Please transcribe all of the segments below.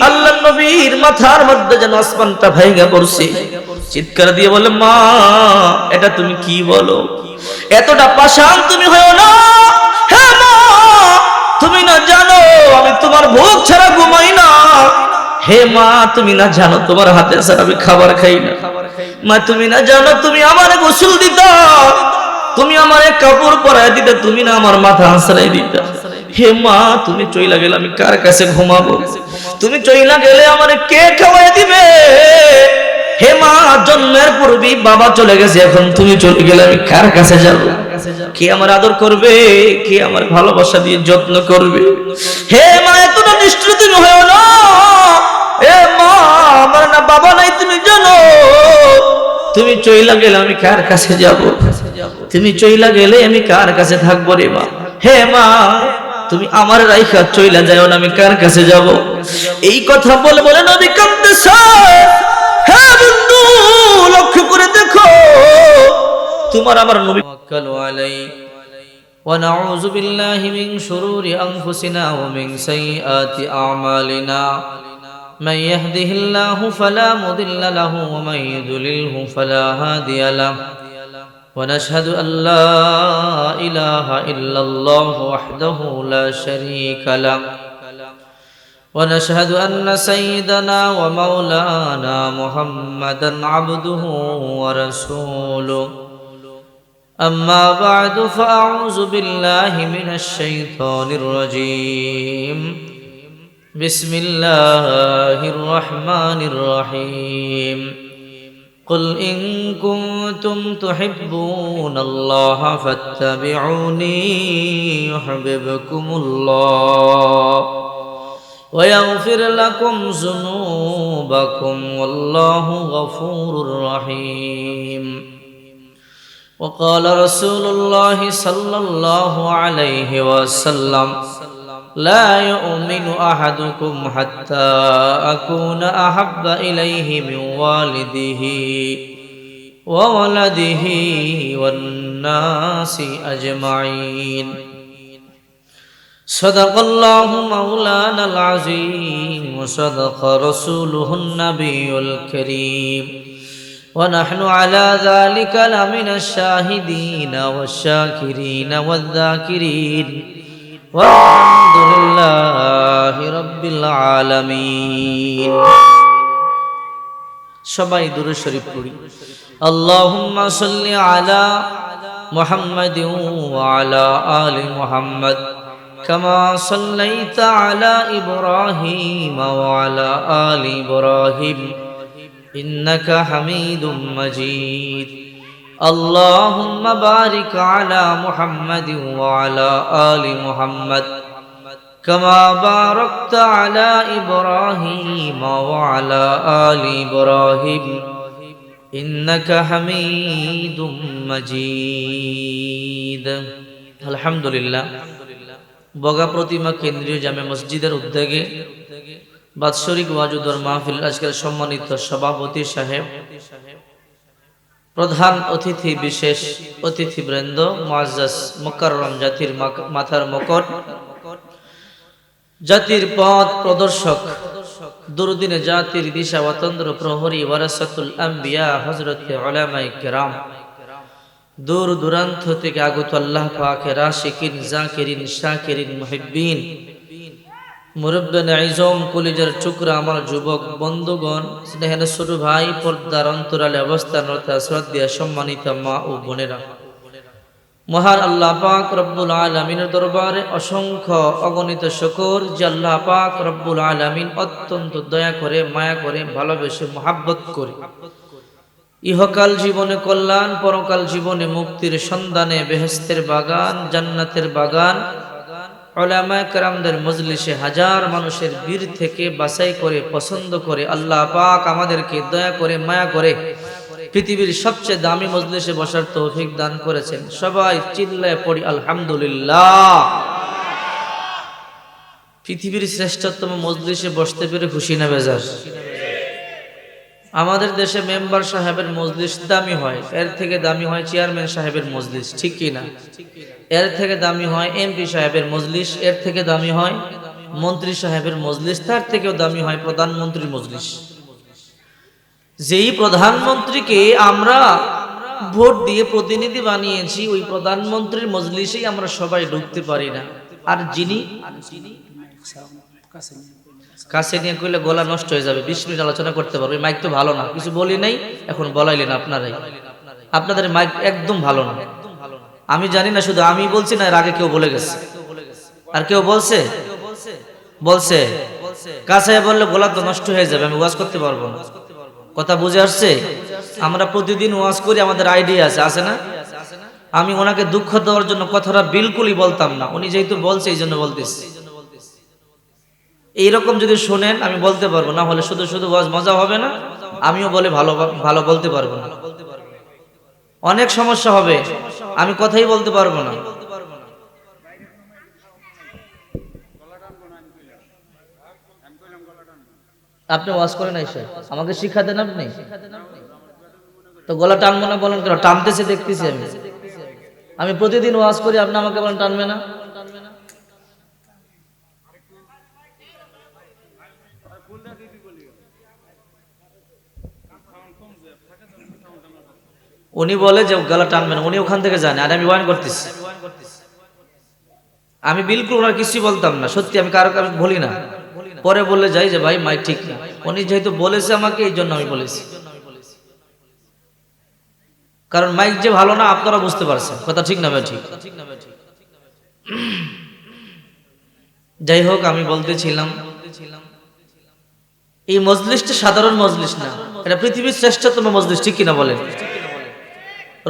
আল্লাহর নবীর মাথার মধ্যে যেন আসমানটা ভেঙে পড়ছে। চিৎকার দিয়ে বলে, মা এটা তুমি কি বলো? এতটা পাষাণ তুমি হয়ো না। হ্যাঁ মা, তুমি না জানো আমি তোমার ভোগ ছাড়া ঘুমাই না। হে মা, তুমি না জানো তোমার হাতে ছাড়া আমি খাবার খাই না। মা, তুমি না জানো তুমি আমারে গোসল দিতা, তুমি আমারে কাপড় পরায় দিতে, তুমি না আমার মাথা আঁচড়াই দিতা। হে মা, তুমি চইলা গেলে আমি কার কাছে ঘুমাবো? তুমি চইলা গেলে আমারে কে খাওয়াই দিবে? হে মা, জন্মের পূর্বেই বাবা চলে গেছে, এখন তুমি চলে গেলে আমি কার কাছে যাব? কে আমার আদর করবে? কে আমার ভালোবাসা দিয়ে যত্ন করবে? হে মা, এতটা নিষ্ঠুর তুমি হয়ো না। হে মা, আমার না বাবা নাই তুমি জানো। তুমি চইলা গেলে আমি কার কাছে যাব? তুমি চইলা গেলে আমি কার কাছে থাকবো রে মা? হে মা, তুমি আমার রাইখা চইলা যাও না, আমি কার কাছে যাব? এই কথা বলে বলে নবী কাঁদতেছে। হ্যাঁ বন্ধু, লক্ষ্য করে দেখো, তোমার আমার নবী তাওয়াক্কালু আলাইহি ওয়া নাউযু বিল্লাহি মিন শুরুরি আনফুসিনা ওয়া মিন সাইয়্যাতি আমালিনা। من يهده الله فلا مضل له ومن يضلله فلا هادي له ونشهد أن لا إله إلا الله وحده لا شريك له ونشهد أن سيدنا ومولانا محمدا عبده ورسوله أما بعد فأعوذ بالله من الشيطان الرجيم بسم الله الرحمن الرحيم قل إن كنتم تحبون الله فاتبعوني يحببكم الله ويغفر لكم ذنوبكم والله غفور رحيم وقال رسول الله صلى الله عليه وسلم لا يؤمن أحدكم حتى أكون أحب إليه من والده وولده والناس أجمعين صدق الله مولانا العظيم وصدق رسوله النبي الكريم ونحن على ذلك لمن الشاهدين والشاكرين والذاكرين والحمد لله رب العالمين সবাই দুরূদ শরীফ পড়ি। আল্লাহুম্মা সাল্লি আলা মুহাম্মাদিন ওয়া আলা আলি মুহাম্মাদ কামা সাল্লাইতা আলা ইব্রাহিম ওয়া আলা আলি ইব্রাহিম ইন্নাকা হামিদুম মাজিদ। اللهم بارك على محمد وعلى آل محمد كما باركت على إبراهيم وعلى آل إبراهيم إنك حميد مجيد الحمد لله বগা প্রতিমা কেন্দ্রীয় জামে মসজিদের উদ্যোগে বাৎসরিক ওয়াজুদর মাহফিল আজকের সম্মানিত সভাপতি সাহেব, প্রধান অতিথি, বিশেষ অতিথিবৃন্দ, মুআজ্জাজ মুকাররম জাতির মাথার মুকুট, জাতির পথ প্রদর্শক, দুরদিনে জাতির দিশা ওয়াতন্দ্র প্রহরী, ওয়ারাসাতুল আম্বিয়া হযরতে উলামায়ে কেরাম, দূর দূরান্ত থেকে আগত আল্লাহ পাকের আশিকিন, জাকিরিন, শাকিরিন, মুহিব্বিন, মুরব্বিয়ান ইজম, কলিজার টুকরা আমার যুবক বন্ধুগণ, স্নেহের ছোট ভাই, পর্দার অন্তরালে অবস্থানরত শ্রদ্ধেয় সম্মানিত মা ও বোনেরা, মহান আল্লাহ পাক রব্বুল আলামিনের দরবারে অসংখ্য অগণিত শুকর যে আল্লাহ পাক রব্বুল আলামিন অত্যন্ত দয়া করে, মায়া করে, ভালোবেসে, মুহাব্বত করে ইহকাল জীবনে কল্যাণ, পরকাল জীবনে মুক্তির সন্ধানে বেহেশতের বাগান, জান্নাতের বাগান, উলামায়ে কেরামদের মজলিসে হাজার মানুষের ভিড় থেকে বাছাই করে, পছন্দ করে আল্লাহ পাক আমাদেরকে দয়া করে, মায়া করে পৃথিবীর সবচেয়ে দামি মজলিসে বসার তৌফিক দান করেছেন। সবাই চিল্লায় পড়ি আলহামদুলিল্লাহ। পৃথিবীর শ্রেষ্ঠতম মজলিসে বসতে পেরে খুশি না বেজার? আমাদের দেশে মেম্বার সাহেবের মজলিস দামি হয়, এর থেকে দামি হয় চেয়ারম্যান সাহেবের মজলিস, ঠিক কি না? এর থেকে দামি হয় এমপি সাহেবের মজলিস, এর থেকে দামি হয় মন্ত্রী সাহেবের মজলিস তার থেকেও দামি হয় প্রধানমন্ত্রীর মজলিস। যেই প্রধানমন্ত্রীকে আমরা ভোট দিয়ে প্রতিনিধি বানিয়েছি ওই প্রধানমন্ত্রীর মজলিসেই আমরা সবাই ঢুকতে পারি না। আর যিনি কাছে নিয়ে কইলে গলা নষ্ট হয়ে যাবে, 20 মিনিট আলোচনা করতে পারবে। মাইক তো ভালো না, কিছু বলি নাই, এখন বলাইলেন আপনারাই। আপনাদের মাইক একদম ভালো না। আমি জানি না, শুধু আমি বলছি না, এর আগে কেউ বলে গেছে। আর কেউ বলছে বলছে কাছে বললে গলা তো নষ্ট হয়ে যাবে, আমি ওয়াজ করতে পারবো না। কথা বুঝে আসছে? আমরা প্রতিদিন ওয়াজ করি, আমাদের আইডিয়া আছে না? আমি ওনাকে দুঃখ দেওয়ার জন্য কথাটা বিলকুলই বলতাম না, উনি যেহেতু বলছে এই জন্য বলতেছি। এইরকম যদি শোনেন আমি বলতে পারবো, না হলে শুধু শুধু ওয়াজ মজা হবে না, আমিও বলে ভালো ভালো বলতে পারবো না, অনেক সমস্যা হবে, আমি কথাই বলতে পারবো না। আপনি ওয়াজ করেন এসে আমাকে শিক্ষা দেন, আপনি তো গলা টানবো না বলেন কেন? টানতেছে দেখতেছি আমি প্রতিদিন ওয়াজ করি, আপনি আমাকে বলেন টানবে না। উনি বলে যে গলা টানবে না, উনি ওখান থেকে জানে, আর আমি ওয়ান করতেছি। আমি বিলকুল ওনার কিছুই বলতাম না, সত্যি আমি কারো কারো বলি না। পরে বলে যাই যে ভাই মাইক ঠিক না, উনি যেহেতু বলেছে আমাকে এই জন্য আমি বলেছি। কারণ মাইক যে ভালো না আপনারা বুঝতে পারছেন, কথা ঠিক না ভাই? ঠিক। যাই হোক, আমি বলতেছিলাম এই মজলিসটা সাধারণ মজলিস না, এটা পৃথিবীর শ্রেষ্ঠতম মজলিস, ঠিক কিনা বলেন?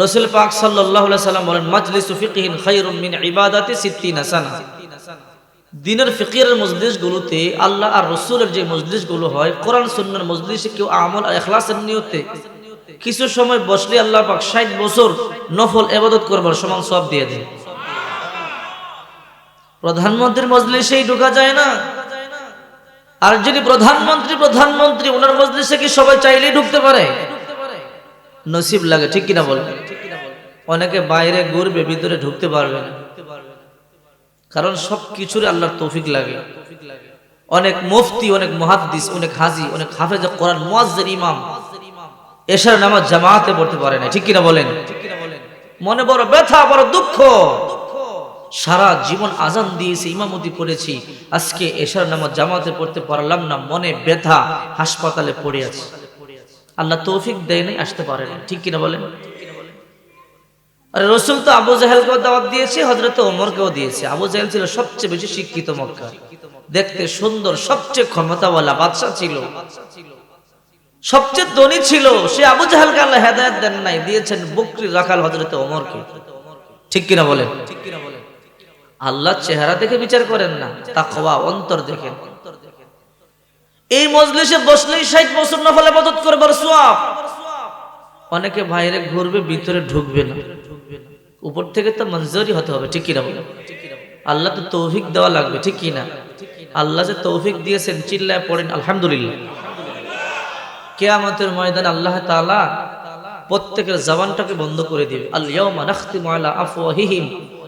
রাসূল পাক সাল্লাল্লাহু আলাইহি সাল্লাম বলেন মাজলিসু ফিকহিন খায়রুম মিন ইবাদাতি 60 সানা। দ্বীনের ফিকহের মজলিসগুলোতে আল্লাহ আর রাসূলের যে মজলিসগুলো হয়, কোরআন সুন্নাহর মজলিসে কেউ আমল আর ইখলাসের নিয়তে কিছু সময় বসলে আল্লাহ পাক 60 বছর নফল ইবাদত করবার সমান সওয়াব দিয়ে দেন। প্রধানমন্ত্রীর মজলিসেই ঢোকা যায় না, আর যিনি প্রধানমন্ত্রী ওনার মজলিসে কি সবাই চাইলেই ঢুকতে পারে? নসিব লাগে, ঠিক কিনা বলেন? অনেকে বাইরে ঘুরবে, ভিতরে ঢুকতে পারবে না, কারণ সব কিছুর আল্লাহর তৌফিক লাগে। অনেক মুফতি, অনেক মুহাদ্দিস, অনেক হাজি, অনেক হাফেজ কোরআন, মুয়াজ্জিন, ইমাম এশার নামাজ জামাতে পড়তে পারে না, ঠিক কিনা বলেন? মনে বড় ব্যথা, বড় দুঃখ, সারা জীবন আজান দিয়েছি, ইমামতি করেছি, আজকে এশার নামাজ জামাতে পড়তে পারলাম না, মনে ব্যথা, হাসপাতালে পড়ে আছে। আল্লাহ তৌফিক দেয় নাই, আসতে পারে না, ঠিক কিনা বলেন? আরে রাসূল তো আবু জাহেলকেও দাওয়াত দিয়েছে, হযরত ওমরকেও দিয়েছে। আবু জাহেল ছিল সবচেয়ে বেশি শিক্ষিত মক্কা, দেখতে সুন্দর, সবচেয়ে ক্ষমতাওয়ালা বাদশা ছিল, সবচেয়ে ধনী ছিল। সে আবু জাহেলকে আল্লাহ হেদায়েত দেন নাই, দিয়েছেন বকরি রাখাল হযরত ওমরকে, ঠিক কিনা বলেন? আল্লাহ চেহারা দেখে বিচার করেন না, তাকওয়া অন্তর দেখেন। এই মজলিসে বসলেই 60 বছর নফল ইবাদত করবার সওয়াব। অনেকে বাইরে ঘুরবে, ভিতরে ঢুকবে না, উপর থেকে তো মঞ্জুরি হতে হবে, ঠিক কিনা বলেন? আল্লাহ তো তৌফিক দেওয়া লাগবে, ঠিক কিনা? আল্লাহ যে তৌফিক দিয়েছেন, চিল্লায় পড়েন আলহামদুলিল্লাহ। কিয়ামতের ময়দানে আল্লাহ তাআলা প্রত্যেকের জবানটাকে বন্ধ করে দিবে। আল ইয়াউমা নাখতিমু আলা আফওয়াহিহিম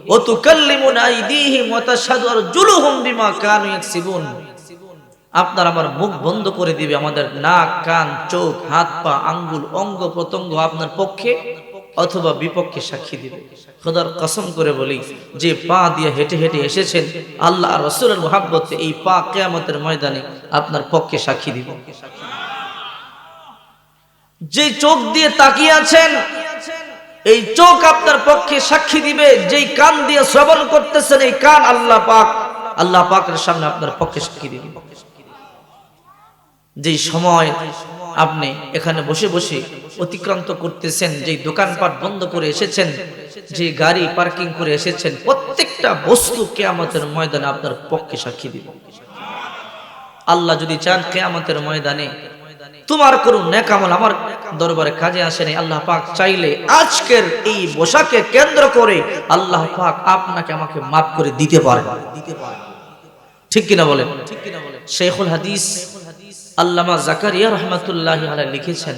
ওয়া তুকাল্লিমুনা আইদিহিম ওয়া তাশহাদু আরজুলুহুম বিমা কানু ইয়াকসিবুন। আপনার আমার মুখ বন্ধ করে দিবে, আমাদের নাক, কান, চোখ, হাত, পা, আঙ্গুল, অঙ্গ প্রত্যঙ্গ আপনার পক্ষে অথবা বিপক্ষে সাক্ষী দিবে। খোদার কসম করে বলি, যে পা দিয়ে হেঁটে হেঁটে এসেছেন আল্লাহ আর রাসূলের মুহাব্বতে, এই পা কিয়ামতের ময়দানে আপনার পক্ষে সাক্ষী দিবে। যে চোখ দিয়ে তাকিয়ে আছেন, এই চোখ আপনার পক্ষে সাক্ষী দিবে। যেই কান দিয়ে শ্রবণ করতেছেন, এই কান আল্লাহ পাকের সামনে আপনার পক্ষে সাক্ষী দিবে। যেই সময় আপনি এখানে বসে বসে অতিক্রান্ত করতেছেন, যেই দোকানপাট বন্ধ করে এসেছেন, যে গাড়ি পার্কিং করে এসেছেন, প্রত্যেকটা বস্তু কিয়ামতের ময়দানে আপনার পক্ষে সাক্ষী দিবে। আল্লাহ যদি চান কিয়ামতের ময়দানে তোমার কোন নেক আমল আমার দরবারে কাজে আসে নাই, আল্লাহ পাক চাইলে আজকের এই বসাকে কেন্দ্র করে আল্লাহ পাক আপনাকে আমাকে মাফ করে দিতে পারে, ঠিক কিনা বলেন? শেখুল হাদিস আল্লামা জাকারিয়া রাহমাতুল্লাহি আলাইহি লিখেছেন,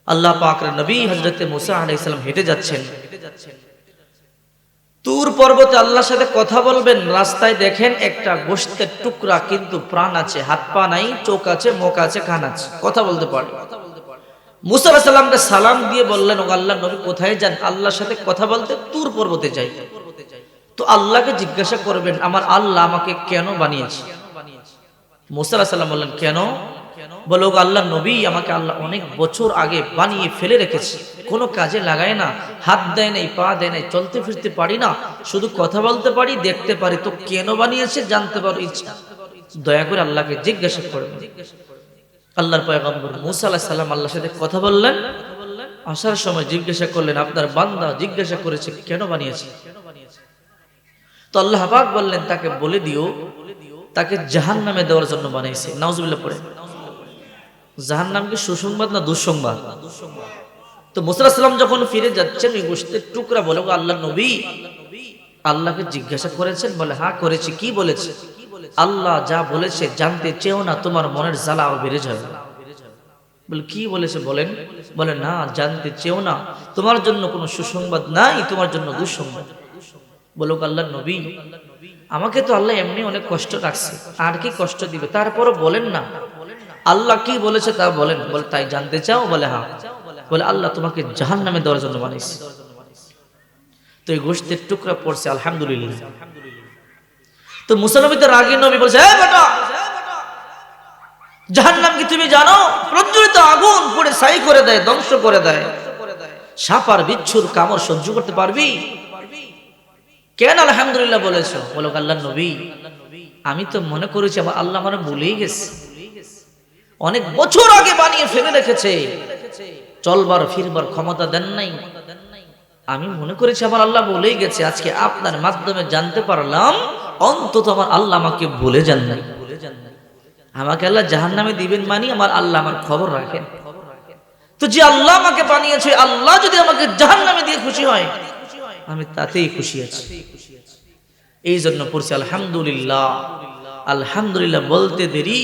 আল্লাহ পাকের নবী হযরত মুসা আলাইহিস সালাম হেঁটে যাচ্ছেন, তুর পর্বতে আল্লাহর সাথে কথা বলবেন, রাস্তায় দেখেন একটা গোশতের টুকরা কিন্তু প্রাণ আছে, হাত পা নাই, চোখ আছে, মুখ আছে, কান আছে, কথা বলতে পারে। মুসা আলাইহিস সালামকে সালাম দিয়ে বললেন, ও আল্লাহর নবী কোথায় যান? আল্লাহর সাথে কথা বলতে তুর পর্বতে যাই। তো আল্লাহকে জিজ্ঞাসা করবেন, আমার আল্লাহ আমাকে কেন বানিয়েছে? মুসা আলাইহিস সালাম বললেন, কেন? বলে, ও আল্লাহর নবী, আমাকে আল্লাহ অনেক বছর আগে বানিয়ে ফেলে রেখেছে, কোনো কাজে লাগায় না, হাত দেয় নাই, পা দেয় নাই, চলতে ফিরতে পারি না, শুধু কথা বলতে পারি, দেখতে পারি। তো কেন বানিয়েছে জানতে পারো ইচ্ছা, দয়া করে আল্লাহকে জিজ্ঞাসা করবেন। আল্লাহর পয়গম্বর মুসা আলাইহিস সালাম আল্লাহর সাথে কথা বললেন। আসার সময় জিজ্ঞাসা করলেন, আপনার বান্দা জিজ্ঞাসা করেছে কেন বানিয়েছে? তো আল্লাহ পাক বললেন, তাকে বলে দিও তাকে জাহান্নামে দেওয়ার জন্য বানাইছে। নাউজুবিল্লাহ পড়ে। জাহান্নাম কি সুসংবাদ না দুঃসংবাদ? তো মুসা আলাইহিস সালাম যখন ফিরে যাচ্ছেন, ওই গোশতের টুকরা বলে, আল্লাহর নবী, আল্লাহকে জিজ্ঞাসা করেছেন? বলে, হ্যাঁ করেছি। কি বলেছে? আল্লাহ যা বলেছে জানতে চেও না, তোমার মনের জ্বালা আরো বেড়ে যাবে। বলে, কি বলেছে বলেন? বলে, না জানতে চেও না, তোমার জন্য কোনো সুসংবাদ নাই, তোমার জন্য দুঃসংবাদ। বলো, আল্লাহর নবী, আমাকে তো আল্লাহ এমনি অনেক কষ্ট রাখছে, আর কি কষ্ট দিবে? তারপরও বলেন না, আল্লাহ কি বলেছে তা বলেন। বলে, তাই জানতে চাও? বলে, হ্যাঁ। বলে, আল্লাহ তোমাকে জাহান্নামে দেওয়ার জন্য বানাইছে। তো এই গোশতের টুকরা পড়ছে আলহামদুলিল্লাহ। তো মুসা নবী তো রাগী নবী, বলছে, এই বেটা, জাহান্নাম কি তুমি জানো? প্রজ্বলিত আগুন পুড়ে ছাই করে দেয়, ধ্বংস করে দেয়। সাপ আর বিচ্ছুর কামড় সহ্য করতে পারবি? কেন আলহামদুলিল্লাহ বলেছো? বলো, আল্লাহর নবী, আমি তো মনে করেছি আমার আল্লাহ আমার ভুলেই গেছে, অনেক বছর আগে বানিয়ে ফেলে রেখেছে, চলবার ফিরবার ক্ষমতা দেন নাই। আমি মনে করেছি আমার আল্লাহ ভুলেই গেছে। আজকে আপনার মাধ্যমে জানতে পারলাম অন্তত আমার আল্লাহ আমাকে ভুলে যান নাই। আমাকে আল্লাহ জাহান্নামে দিবেন মানি আমার আল্লাহ আমার খবর রাখেন। তো যে আল্লাহ আমাকে বানিয়েছে, আল্লাহ যদি আমাকে জাহান্নামে দিয়ে খুশি হয়, আমি তাতেই খুশি আছি। এই জন্য পড়ছি আলহামদুলিল্লাহ। আলহামদুলিল্লাহ বলতে দেরি,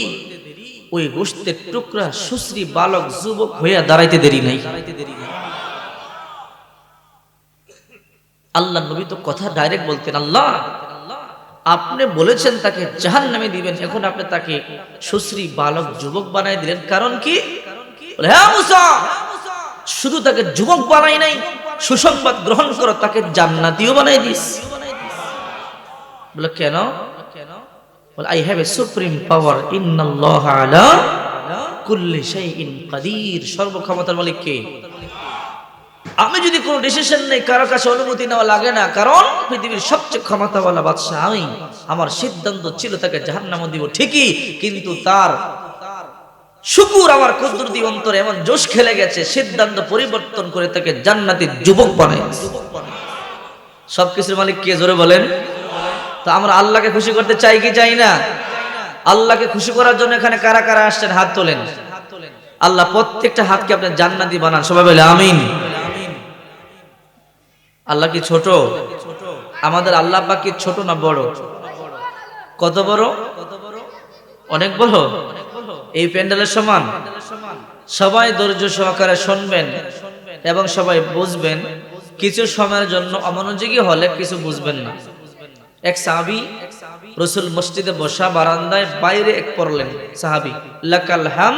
ওই গোশতের টুকরা সুশ্রী বালক যুবক হইয়া দাঁড়াইতে দেরি নাই। আল্লাহ নবী তো কথা ডাইরেক্ট বলতেন, আল্লাহ আপনি বলেছেন তাকে জাহান্নামে দিবেন, এখন আপনি তাকে সুশ্রী বালক যুবক বানাই দিলেন, কারণ কি? বলে, হ্যাঁ মুসা, শুধু তাকে যুবক বানাই নাই, সুসংবাদ গ্রহণ করো, তাকে জান্নাতীও বানাই দিস। বলে, কেন? বলে, আই হ্যাভ এ সুপ্রিম পাওয়ার, ইন্নাল্লাহা আলা কুল্লি শাইইন কাদির। সর্বক্ষমতার মালিক কে? আমি যদি কোনো ডিসিশন নেই, কারো কাছে অনুমতি নেওয়া লাগে না, কারণ পৃথিবীর সবচেয়ে ক্ষমতাওয়ালা বাদশা আমি। আমার সিদ্ধান্ত ছিল তাকে জাহান্নামে দিব ঠিকই, কিন্তু তার শুকুর আমার কুদরতি অন্তরে এমন জোশ খেলে গেছে, সিদ্ধান্ত পরিবর্তন করে তাকে জান্নাতের যুবক বানাই। সবকিছুর মালিক কে? জোরে বলেন। তো আমরা আল্লাহকে খুশি করতে চাই কি চাই না? আল্লাহকে খুশি করার জন্য এখানে কারা কারা আসছেন হাত তোলেন। আল্লাহ প্রত্যেকটা হাতকে আপনি জান্নাতি বানান, সবাই বলে আমিন। আল্লাহ কি ছোট? আমাদের আল্লাহ পাক কি ছোট না বড়? কত বড়? অনেক বড়। এই প্যান্ডেলের সমান। সবাই ধৈর্য সহকারে শুনবেন এবং সবাই বুঝবেন। কিছু সময়ের জন্য অমনোযোগী হলে কিছু বুঝবেন না। এক সাহাবী রাসূল মসজিদে বসা বারান্দায় বাইরে এক পড়লেন সাহাবী, লাকাল হাম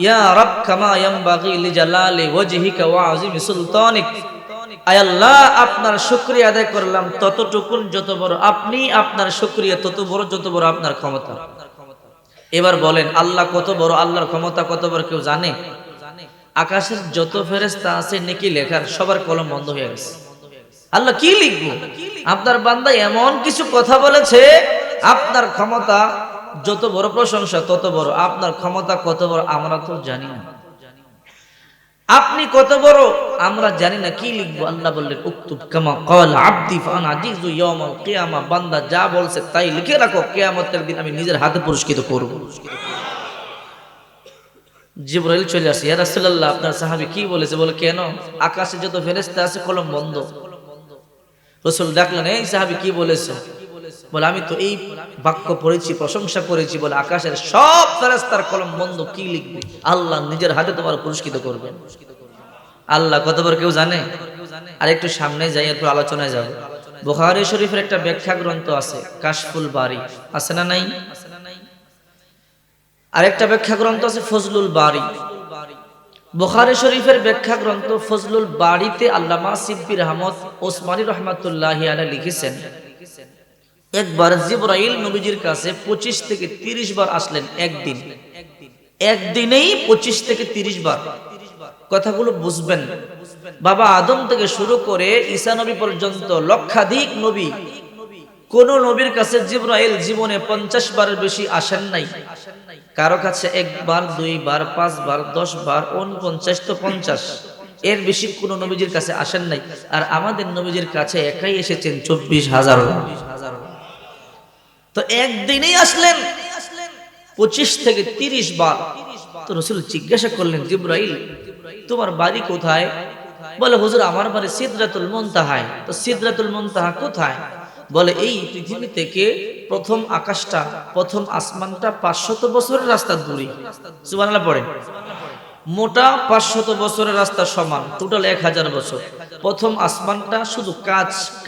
ইয়া রাব কামা ইয়ামবাগি লিজালালি ওয়াজহিকা ওয়া আযিমি সুলতানিক। আয় আল্লাহ, আপনার শুকরিয়া আদায় করলাম ততটুকুন যত বড় আপনি, আপনার শুকরিয়া তত বড় যত বড় আপনার ক্ষমতা। এবার বলেন আল্লাহ কত বড়, আল্লাহর ক্ষমতা কত বড় কেউ জানে? আকাশের যত ফেরেশতা আছে নেকি লেখার, সবার কলম বন্ধ হয়ে গেছে। আল্লাহ কি লিখবো? আপনার বান্দা এমন কিছু কথা বলেছে, আপনার ক্ষমতা যত বড়, প্রশংসা তত বড়। আপনার ক্ষমতা কত বড় আমরা তো জানি না, আপনি কত বড় আমরা জানি না, কি লিখবো? আল্লাহ বললেন উকতুব কামা ক্বাল আবদি ফানা আজিজু ইয়াউমাল কিয়ামা। বান্দা যা বলছে তাই লিখে রাখো, কিয়ামতের দিন আমি নিজের হাতে পুরস্কৃত করব। জিবরাইল চলে আসে, ইয়া রাসূলুল্লাহ আপনার সাহাবী কি বলেছে? বলে, কেন? আকাশে যত ফেরেশতা আছে কলম বন্ধ। রাসূল ডাকলেন, এই সাহাবী কি বলেছে? বলে, আমি তো এই বাক্য পড়েছি, প্রশংসা করেছি। বলে, আকাশের সব ফেরেশতার কলম বন্ধ, কি লিখবে? আল্লাহ নিজের হাতে তোমার পুরস্কৃত করবেন। আল্লাহ কতবার কেউ জানে? আর একটু সামনে যাই, একটু আলোচনায় যাব। বুখারী শরীফের একটা ব্যাখ্যা গ্রন্থ আছে কাশফুল বারি, আছে না নাই? আরেকটা ব্যাখ্যা গ্রন্থ আছে ফজলুল বারি। বুখারী শরীফের ব্যাখ্যা গ্রন্থ ফজলুল বারিতে আল্লামা সিদ্দিক আহমদ ওসমানী রাহমাতুল্লাহি আলাইহি লিখেছেন, একবার জিবরাইল নবীজির কাছে 25 থেকে 30 বার আসলেন একদিন, একদিনেই 25 থেকে 30 বার। কথাগুলো বুঝবেন। বাবা আদম থেকে শুরু করে ঈসা নবী পর্যন্ত লক্ষাধিক নবী, কোন নবীর কাছে জিবরাইল জীবনে 50 বারের বেশি আসেন নাই। কারো কাছে একবার, 2 বার, 5 বার, 10 বার, 49 তো 50, এর বেশি কোন নবীজির কাছে আসেন নাই। আর আমাদের নবীজির কাছে একাই এসেছেন 24,000। তো একদিনেই আসলেন 25 থেকে 30 বার। তো রাসূল জিজ্ঞাসা করলেন, জিবরাইল তোমার বাড়ি কোথায়? বলে, হুজুর আমার বাড়ি সিদরাতুল মুনতাহায়। তো সিদরাতুল মুনতাহা কোথায়? বলে, এই পৃথিবী থেকে প্রথম আকাশটা, প্রথম আসমানটা 500 বছরের রাস্তা দূরে। সুবহানাল্লাহ পড়ে। মোটা 500 বছরের রাস্তা সমান, টোটাল 1000 বছর। প্রথম আসমানটা শুধু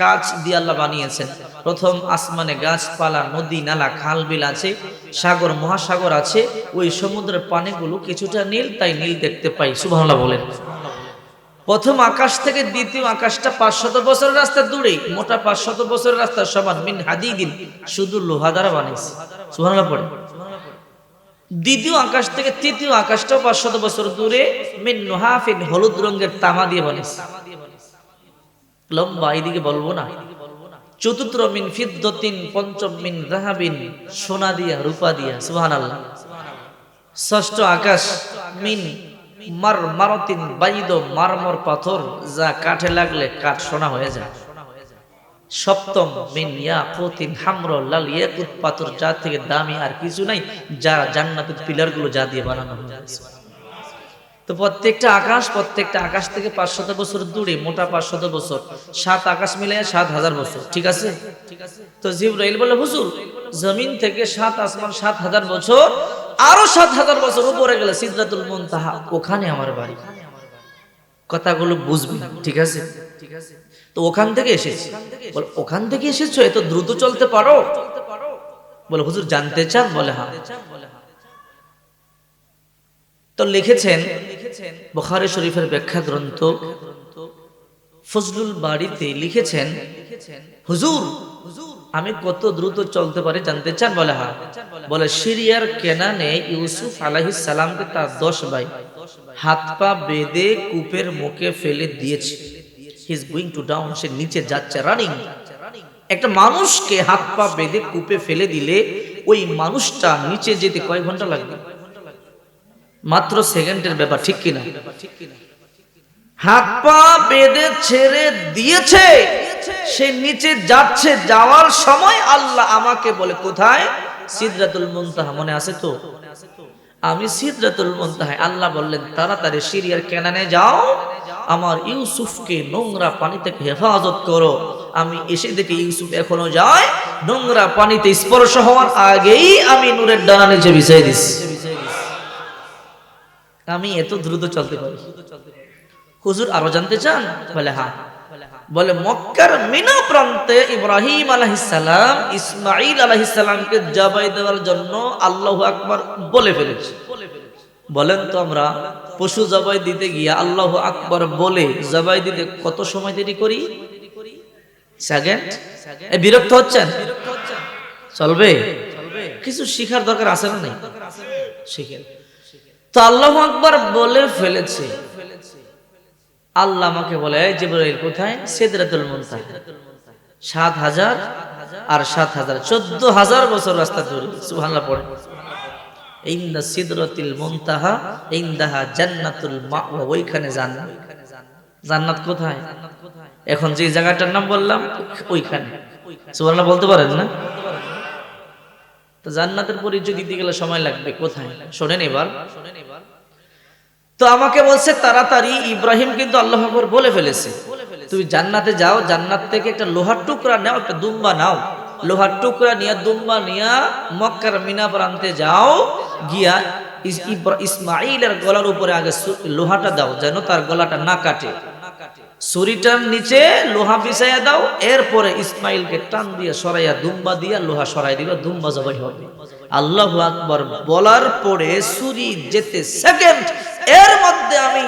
কাঁচ দিয়ে আল্লাহ বানিয়েছেন। প্রথম আসমানে গাছপালা, নদী নালা, খাল বিল আছে, সাগর মহাসাগর আছে। ওই সমুদ্রের পানিগুলো কিছুটা নীল, তাই নীল দেখতে পাই। সুবহানাল্লাহ বলেন। প্রথম আকাশ থেকে দ্বিতীয় আকাশটা 500 বছরের রাস্তা দূরে, মোটা 500 বছরের রাস্তা সমান, মিন হাদিদিন, শুধু লোহা দ্বারা বানিয়েছে। সুবহানাল্লাহ পড়ে। দ্বিতীয় আকাশ থেকে তৃতীয় আকাশটাও 500 বছর দূরে, মিন নুহাফিন, হলুদ রঙের তামা দিয়ে বানিয়েছে। লম্বা, এইদিকে বলবো না। চতুর্থ মিন ফিদ্দতিন, পঞ্চম মিন যাহাবিন, সোনা দিয়া, রূপা দিয়া। সুবহানাল্লাহ। ষষ্ঠ আকাশ মিন মারমারতিন, বাইদ, মারমর পাথর, যা কাঠে লাগলে কাঠ সোনা হয়ে যায়। সপ্তম মিন ইয়াকুতিন হামর, লাল ইয়াকুত পাথর, যা থেকে দামি আর কিছু নাই, যা জান্নাতের পিলারগুলো যা দিয়ে বানানো হয়েছে। তো প্রত্যেকটা আকাশ থেকে 500 বছর দূরে, মোটা 500 বছর, 7 আকাশ মিলিয়ে 7,000 বছর। ঠিক আছে? তো জিবরাইল বলে, হুজুর জমিন থেকে 7 আসমান 7,000 বছর, আরো 7,000 বছর উপরে গেলে সিদরাতুল মুনতাহা, ওখানে আমার বাড়ি। কথাগুলো বুঝবেন। ঠিক আছে? তো ওখান থেকে এসেছি। বলে, ওখান থেকে এসেছো, এত দ্রুত চলতে পারো? বলে, হুজুর জানতে চান? বলে, হ্যাঁ। তো লিখেছেন বুখারী শরীফের ব্যাখ্যা গ্রন্থ ফজলুল বারিতে লিখেছেন, হুজুর আমি কত দ্রুত চলতে পারি জানতে চান? বলে, হ্যাঁ। বলে, সিরিয়ার কেনানে ইউসুফ আলাইহিস সালামকে তার 10 ভাই হাত পা বেঁধে কূপের মুখে ফেলে দিয়েছে। He is going to down, সে নিচে যাচ্ছে, রানিং। একটা মানুষকে হাত পা বেঁধে কূপে ফেলে দিলে ওই মানুষটা নিচে যেতে কয় ঘন্টা লাগবে? মাত্র সেকেন্ডের ব্যাপার। ঠিক কিনা? হাত পা বেঁধে ছেড়ে দিয়েছে, সে নিচে যাচ্ছে। যাওয়ার সময় আল্লাহ আমাকে বলে, কোথায়? সিদরাতুল মুনতাহা। মনে আছে তো? আমি সিদরাতুল মুনতাহায়। আল্লাহ বললেন, তাড়াতাড়ি সিরিয়ার কেনানে যাও, আমার ইউসুফকে নোংরা পানি থেকে হেফাজত করো। আমি এসে দেখি ইউসুফ এখনো যায়, নোংরা পানিতে স্পর্শ হওয়ার আগেই আমি নূরের ডানা নিচে বিছাই দিছি। আমি এত দ্রুত চলতে পারি। হুজুর আরো জানতে চান? বলে, হ্যাঁ। বলে, মক্কার মিনা প্রান্তে ইব্রাহিম আলাইহিস সালাম ইসমাঈল আলাইহিস সালামকে জবাই দেওয়ার জন্য আল্লাহু আকবার বলে ফেলেছে। বলেন তো, আমরা পশু জবাই দিতে গিয়ে আল্লাহু আকবার বলে জবাই দিতে কত সময় দেরি করি? সেকেন্ড। বিরক্ত হচ্ছেন? চলবে? কিছু শিখার দরকার আছে না? নাই? শিখেন। তো আল্লাহু আকবার বলে ফেলেছে। আল্লাহ আমাকে বলে, এই জিবরাইল কোথায়? সিদরাতুল মুনতাহা। 7,000 আর 7,000, 14,000 বছর রাস্তা দূরে। সুবহানাল্লাহ পড়ে। ইন্না সিদরাতুল মুনতাহা ইনদাহা জান্নাতুল মাওয়া, ওইখানে জান্নাত। জান্নাত কোথায়? এখন যে জায়গাটার নাম বললাম ওইখানে। সুবহানাল্লাহ বলতে পারেন না? তো জান্নাতের পরিচয় দিতে গেলে সময় লাগবে। কোথায়? শোনেন এবার। তো আমাকে বলছে, তাড়াতাড়ি, ইব্রাহিম কিন্তু আল্লাহু আকবার বলে ফেলেছে, তুমি জান্নাতে যাও, জান্নাত থেকে একটা লোহার টুকরা নাও, একটা দুম্বা নাও, লোহার টুকরা নিয়ে দুম্বা নিয়ে মক্কার মিনা প্রান্তে যাও, গিয়া ইসমাঈলের গলার উপরে আগে লোহাটা দাও, যেন তার গলাটা না কাটে। ছুরিটার নিচে লোহা বিছাইয়া দাও, এরপরে ইসমাইলকে টান দিয়ে সরাইয়া দুম্বা দিয়া লোহা সরাই দিবা, দুম্বা জবাই হবে। আল্লাহু আকবার বলার পরে ছুরি যেতে সেকেন্ড এর মধ্যে আমি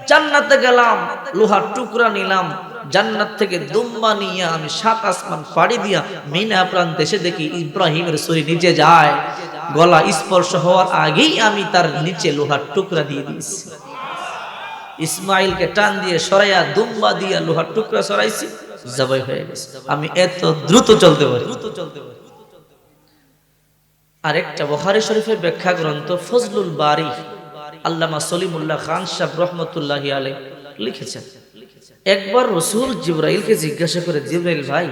জান্নাতে গেলাম, লোহার টুকরা নিলাম, জান্নাত থেকে দুম্বা নিয়ে আমি 7 আসমান পাড়ি দিয়া মিনা প্রান্তে এসে দেখি ইব্রাহিমের ছুরি নিচে যায়, গলা স্পর্শ হওয়ার আগেই আমি তার নিচে লোহার টুকরা দিয়ে দিয়েছি। ইসমাইলকে টান দিয়ে সরাইয়া দুম্বা দিয়া লোহার টুকরা সরাইছি, জবাই হয়ে গেছে। আমি এত দ্রুত চলতে পারি। আরেকটা বুখারী শরীফের ব্যাখ্যা গ্রন্থ ফজলুল বারী, আল্লামা সলিমুল্লাহ খান সাহেব রহমতুল্লাহি আলাইহি লিখেছেন, একবার রাসূল জিবরাইলকে জিজ্ঞাসা করে, জিবরাইল ভাই,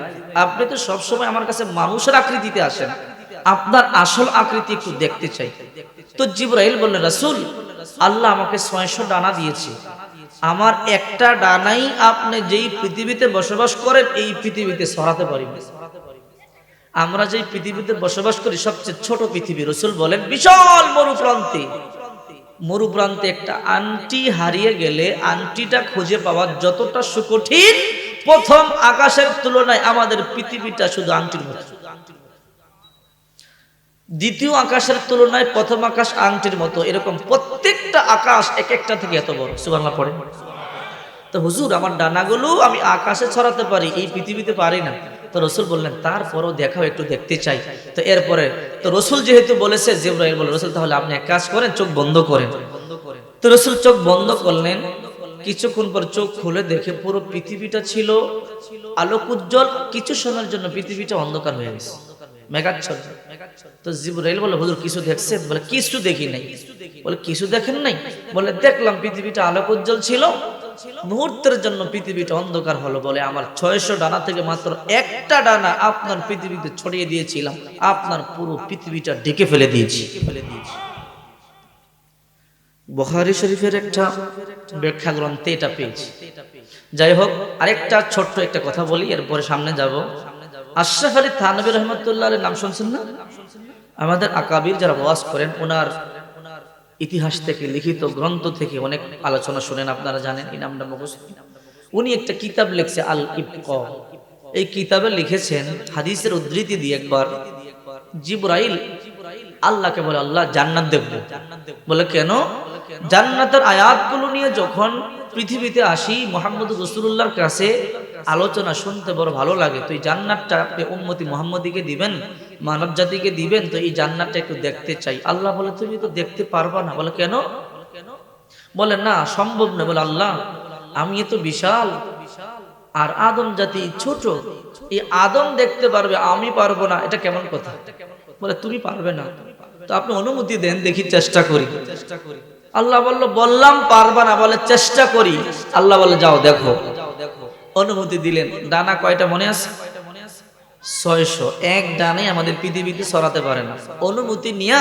আপনি তো সব সময় আমার কাছে মানুষের আকৃতিতে আসেন, আপনার আসল আকৃতি একটু দেখতে চাই। তো জিবরাইল বললেন, রাসূল, আল্লাহ আমাকে 600 ডানা দিয়েছে, আমার একটা ডানাই আপনি যেই পৃথিবীতে বসবাস করেন এই পৃথিবীতে ছড়াতে পারি না। আমরা যেই পৃথিবীতে বসবাস করি সবচেয়ে ছোট পৃথিবী। রাসূল বলেন, বিশাল মরুপ্রান্তে একটা আংটি হারিয়ে গেলে আংটিটা খুঁজে পাওয়া যতটা সুকঠিন, প্রথম আকাশের তুলনায় আমাদের পৃথিবীটা শুধু আংটির মতো, দ্বিতীয় আকাশের তুলনায় প্রথম আকাশ আংটির মতো, এরকম প্রত্যেকটা আকাশ এক একটা থেকে এত বড়। সুবহানাল্লাহ পড়ে। তো হুজুর, আমার ডানাগুলো আমি আকাশে ছড়াতে পারি, এই পৃথিবীতে পারি না। তো রাসূল বললেন, তারপরও দেখাও, একটু দেখতে চাই। তো এরপরে তো রাসূল যেহেতু বলেছে, জিবরাইল বলে, রাসূল তাহলে আপনি এক কাজ করেন, চোখ বন্ধ করেন। তো রাসূল চোখ বন্ধ করলেন, কিছুক্ষণ পর চোখ খুলে দেখে পুরো পৃথিবীটা ছিল আলোক উজ্জ্বল, কিছু সময়ের জন্য পৃথিবীটা অন্ধকার হয়ে গেছে, মেঘাচ্ছন্ন। তো জিবরাইল বলে, হুজুর কিছু দেখছেন? বলে, কিছু দেখি নাই। বলে, কিছু দেখেন নাই? বলে, দেখলাম পৃথিবীটা আলোক উজ্জ্বল ছিল, মুহূর্তের জন্য পৃথিবীটা অন্ধকার হলো। বলে, আমার 600 ডানা থেকে মাত্র একটা ডানা আপনার পৃথিবীতে ছড়িয়ে দিয়েছিলাম, আপনার পুরো পৃথিবীটা ঢেকে ফেলে দিয়েছি। বুখারী শরীফের একটা ব্যাখ্যা গ্রন্থে এটা পেয়েছি। যাই হোক, আরেকটা ছোট্ট একটা কথা বলি, এরপরে সামনে যাব। আশরাফ আলী থানভী রহমতুল্লাহ আলাইহির নাম শুনছেন না? আমাদের আকাবির যারা ওয়াজ করেন, ওনার ইতিহাস থেকে, লিখিত গ্রন্থ থেকে অনেক আলোচনা শুনেন, আপনারা জানেন, এই নামটা মুখস্থ। উনি একটা কিতাব লিখছে, আল ইবকা। এই কিতাবে লিখেছেন, হাদিসের উদ্ধৃতি দিয়ে, একবার জিবরাইল আল্লাহকে বলে, আল্লাহ জান্নাত দেখব। বলে, কেন? জান্নাতের আয়াতগুলো নিয়ে যখন পৃথিবীতে আসি, মুহাম্মদ রাসূলুল্লাহর কাছে আলোচনা শুনতে বড় ভালো লাগে। তো এই জান্নাতটা আপনি উম্মতি মুহাম্মদীকে দিবেন, মানব জাতিকে দিবেন, তো এই জান্নাতটা একটু দেখতে চাই। আল্লাহ বলে, তুমি তো দেখতে পারবা না। বলে, কেন? বলে, না, সম্ভব না। বলে, আল্লাহ, আমি এত বিশাল আর আদম জাতি ছোট, এই আদম দেখতে পারবে, আমি পারবো না, এটা কেমন কথা? বলে, তুমি পারবে না, তো আপনি অনুমতি দেন, দেখি, চেষ্টা করি। আল্লাহ বললাম পারবা না। বলে, চেষ্টা করি। আল্লাহ বলে, যাও দেখো। অনুমতি দিলেন। ডানা কয়টা মনে আছে? 600। এক ডানাই আমাদের পৃথিবীতে ছড়াতে পারে না। অনুমতি নিয়া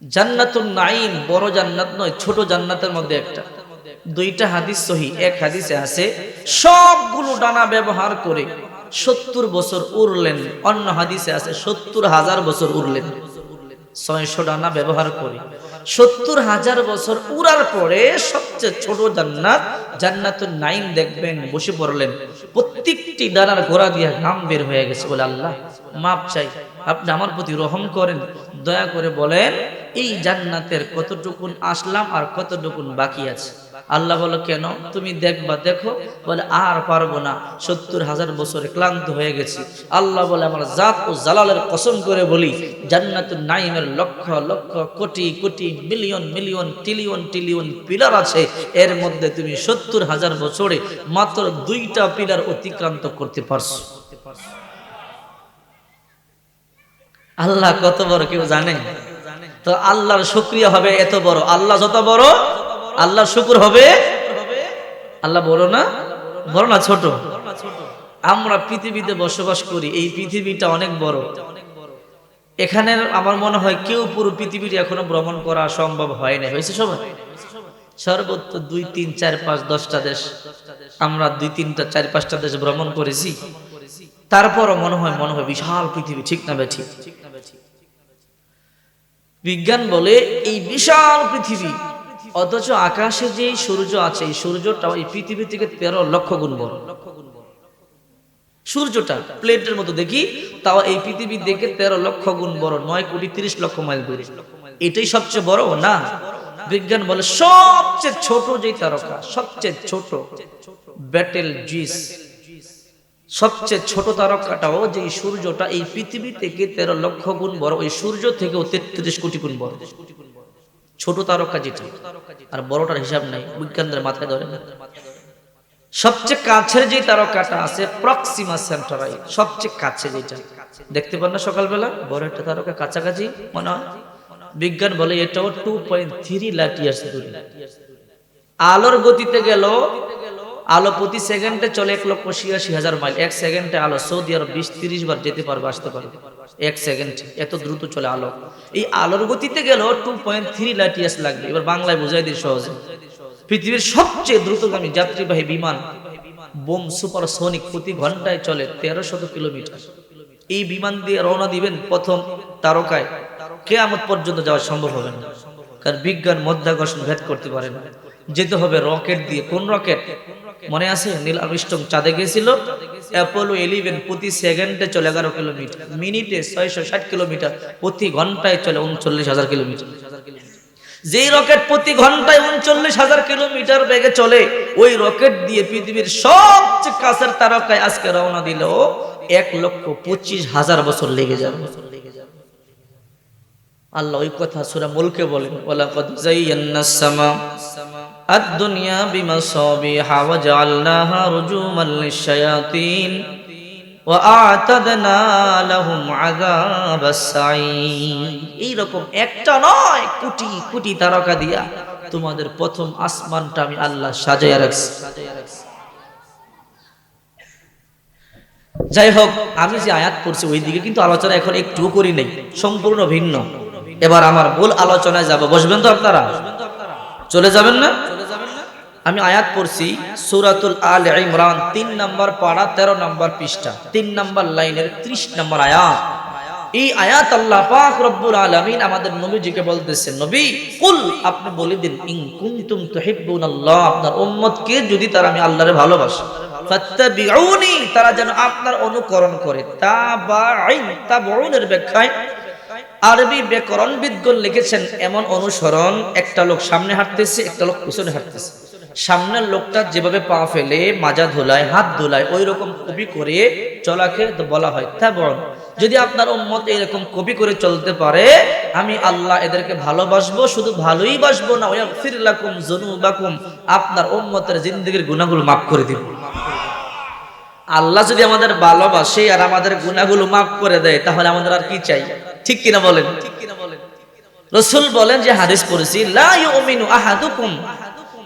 জান্নাতুন নাঈম, বড় জান্নাত নয়, ছোট জান্নাতের মধ্যে একটা, 2টা হাদিস সহিহ। এক হাদিসে আছে সবগুলো ডানা ব্যবহার করে 70 বছর উড়লেন, অন্য হাদিসে আছে 70,000 বছর উড়লেন। 600 ডানা ব্যবহার করে 70,000 বছর উড়ার পরে সবচেয়ে ছোট জান্নাত, জান্নাতুন নাঈম দেখবেন, বসে পড়লেন। প্রত্যেকটি ডানার গোড়া দিয়ে ঘাম বের হয়ে গেছে। বলে, আল্লাহ, মাপ চাই, আপনি আমার প্রতি রহম করেন, দয়া করে বলেন এই জান্নাতের কতটুকুন আসলাম আর কতটুকুন বাকি আছে। আল্লাহ বলে, কেন? তুমি দেখবা, দেখো। বলে, আর পারবো না, 70,000 বছরে ক্লান্ত হয়ে গেছি। আল্লাহ বলে, আমার জাত ও জালালের কসম করে বলি, জান্নাতুন নাঈমের lakh lakh crore crore million million trillion trillion pillar আছে, এর মধ্যে তুমি 70,000 বছরে মাত্র 2টা পিলার অতিক্রান্ত করতে পারছো। আল্লাহ কত বড় কেউ জানে? তো আল্লাহর শুকরিয়া হবে এত বড়। আল্লাহ যত বড়, আল্লাহর শুকর হবে। আল্লাহ বড় না? বড় না ছোট? আমরা পৃথিবীতে বসবাস করি, এই পৃথিবীটা অনেক বড়। এখানে আমার মনে হয় কেউ পুরো পৃথিবীটা এখনো ভ্রমণ করা সম্ভব হয় না। হয়েছে সবাই? সর্বোচ্চ 2, 3, 4, 5, 10টা দেশ, আমরা 2, 3, 4, 5টা দেশ ভ্রমণ করেছি। তারপরও মনে হয় বিশাল পৃথিবী। ঠিক না ঠিক? বিজ্ঞান বলে এই বিশাল পৃথিবী অথচ আকাশে যে সূর্য আছে এই সূর্যটা এই পৃথিবী থেকে 13 লক্ষ গুণ বড়। সূর্যটা প্লেটের মতো দেখি, তাও এই পৃথিবী দেখে 13 লক্ষ গুণ বড়, 9,30,00,000 মাইল দূরে। এটাই সবচেয়ে বড় না? বিজ্ঞান বলে সবচেয়ে ছোট যে তারকা, সবচেয়ে ছোট ব্যাটেল জুইস, সবচেয়ে ছোট তারকাটাও যে সূর্যটা এই পৃথিবী থেকে 13 লক্ষ গুণ বড়, ওই সূর্য থেকেও 33 কোটি গুণ বড়। ছোট তারকা যেটা, আর বড়টার হিসাব নাই, বিজ্ঞানদের মাথায় ধরে না। সবচেয়ে কাছের যে তারকাটা আছে প্রক্সিমা সেন্টারাই, সবচেয়ে কাছে যেটা দেখতে পান না সকালবেলা, বড় একটা তারকা কাছাকাছি মনে হয়। বিজ্ঞান বলে এটাও 2.3 লাখ ইয়ার্স দূরে। আলোর গতিতে গেল, আলো প্রতি সেকেন্ডে চলে 1,86,000 মাইল। এক সেকেন্ডে আলো সৌদি আরব 20-30 বার যেতে পারবে, আসতে পারবে এক সেকেন্ডে, এত দ্রুত চলে আলো। এই আলোর গতিতে গেল 2.3 লাখ ইয়ার্স লাগবে। এবার বাংলায় বোঝাই দিই সহজে, পৃথিবীর সবচেয়ে দ্রুতগামী যাত্রীবাহী বিমান বোম সুপারসোনিক প্রতি ঘন্টায় চলে 1300 কিলোমিটার। এই বিমান দিয়ে রওনা দিবেন প্রথম তারকায়, কিয়ামত পর্যন্ত যাওয়া সম্ভব হবে না, কারণ বিজ্ঞান মধ্যাকর্ষণ ভেদ করতে পারে না। যেতে হবে রকেট দিয়ে। কোন রকেট মনে আছে? নীল আর্মস্ট্রং চাঁদে গিয়েছিল। অ্যাপোলো 11 প্রতি সেকেন্ডে চলে 11 কিলোমিটার, মিনিটে 660 কিলোমিটার, প্রতি ঘন্টায় চলে 39,000 কিলোমিটার। যেই রকেট প্রতি ঘন্টায় 39,000 কিলোমিটার বেগে চলে, ওই রকেট দিয়ে পৃথিবীর সবচেয়ে কাছের তারকায় আজকে রওনা দিল 1,25,000 বছর লেগে যাবে। আল্লাহ ওই কথা সূরা মুলকে বলেন, ওয়ালাকাদ যায়্যানাস সামা আদ-দুনিয়া বিমাসাবিহা ওয়া জাআলনাহা রুজুমান লিশ-শায়াতিন ওয়া আ'তাদনা লাহুম আযাবাস সাঈর। এই রকম একটা নয়, কোটি কোটি তারকা দিয়া তোমাদের প্রথম আসমানটা আমি আল্লাহ সাজায়া রাখছি। যাই হোক, আমি যে আয়াত পড়ছি ওই দিকে কিন্তু আলোচনা এখন একটু করি নাই, সম্পূর্ণ ভিন্ন। এবার আমার মূল আলোচনায় যাব। বসবেন তো আপনারা? চলে যাবেন না? আমি আয়াত পড়ছি সূরাতুল আলে ইমরান 3 নম্বর পারা 13 নম্বর পৃষ্ঠা 3 নম্বর লাইনের 30 নম্বর আয়াত। এই আয়াত আল্লাহ পাক রব্বুল আলামিন আমাদের নবীজিকে বলতেছেন, নবী কুল, আপনি বলে দিন, ইন কুনতুম তুহিব্বুনাল্লাহ, আপনার উম্মতকে যদি তারা আমি আল্লাহরে ভালোবাসে, ফাত্তাবিউনি, তারা যেন আপনার অনুকরণ করে। তাবাইন, তাবউনের ব্যাখ্যায় আরবি ব্যাকরণবিদগণ লিখেছেন এমন অনুসরণ, একটা লোক সামনে হাঁটতেছে, একটা লোক পিছনে হাঁটতেছে। সামনের লোকটা যেভাবে পা ফেলে, মাজা ধুলায়, হাত ধুলায়, ওই রকম কপি করে চলাকে বলা হয় তাবউন। যদি আপনার উম্মত এরকম কপি করে চলতে পারে, আমি আল্লাহ এদেরকে ভালোবাসবো, শুধু ভালোই বাসবো না, ওয়াগফির লাকুম যুনুবাকুম, আপনার উম্মতের জিন্দেগীর গুনাহগুলো মাফ করে দিব। আল্লাহ যদি আমাদের ভালোবাসে আর আমাদের গুনাহগুলো মাফ করে দেয়, তাহলে আমাদের আর কি চাই? ঠিক কিনা বলেন? রাসূল বলেন, যে হাদিস পড়েছি, লা ইউমিনু আহাদুকুম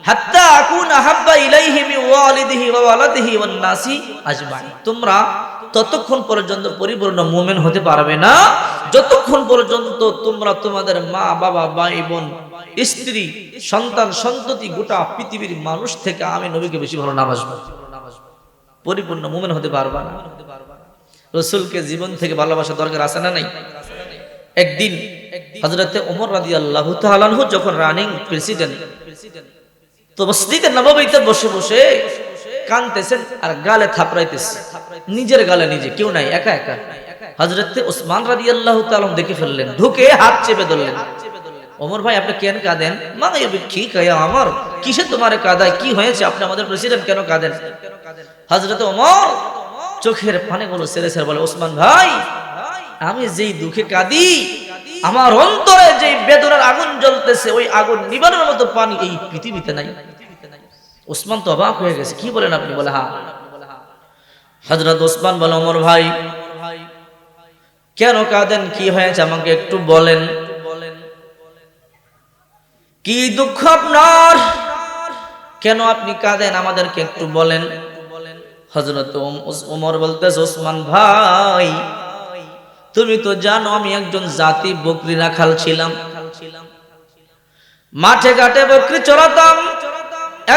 হাত্তা আকুনা হাব্বা ইলাইহি মিন ওয়ালিদিহি ওয়া ওয়ালাদিহি ওয়ান নাসি আজমাইন। তোমরা ততক্ষণ পর্যন্ত পরিপূর্ণ মুমিন হতে পারবে না যতক্ষণ পর্যন্ত তোমরা তোমাদের মা বাবা, ভাই বোন, স্ত্রী, সন্তান, সন্ততি, গোটা পৃথিবীর মানুষ থেকে আমি নবীকে বেশি ভালো না বাসবো। পরিপূর্ণ মুমিন হতে পারবা না। রাসূলকে জীবন থেকে ভালোবাসা দরকার আছে না নাই? একদিন হযরতে ওমর রাদিয়াল্লাহু তাআলা আনহু যখন রানিং প্রেসিডেন্ট, তো মসজিদে নববীতে বসে বসে কাঁদতেছেন আর গালে থাপড়াইতেছে, নিজের গালে নিজে, কেউ নাই, একা একা। হযরতে ওসমান রাদিয়াল্লাহু তাআলা দেখে ফেললেন, ঢুকে হাত চেপে ধরলেন। ওমর ভাই, আপনি কেন কাঁদেন? মানে কি কয়া আমার, কিসে তোমারে কাঁদায়, কি হয়েছে, আপনি আমাদের প্রেসিডেন্ট, কেন কাঁদেন? হযরতে ওমর চোখের পানিগুলো ছেড়ে ছেড়ে বলে, ওসমান ভাই, আমি যেই দুঃখে কাঁদি, আমার অন্তরে যে বেদনার আগুন জ্বলতেছে, ওই আগুন নিবানোর মতো পানি এই পৃথিবীতে নাই। ওসমান তো অবাক হয়ে গেছে, কি বলেন আপনি? বলে, হ্যাঁ। হযরত ওসমান বলে, ওমর ভাই, কেন কাঁদেন, কি হয়েছে আমাকে একটু বলেন, কি দুঃখ আপনার, কেন আপনি কাঁদেন, আমাদেরকে একটু বলেন। হযরত ওমর বলতেছে, ওসমান ভাই, তুমি তো জানো আমি একজন জাতি বকরি রাখাল ছিলাম, মাঠে ঘাটে বকরি চড়াতাম।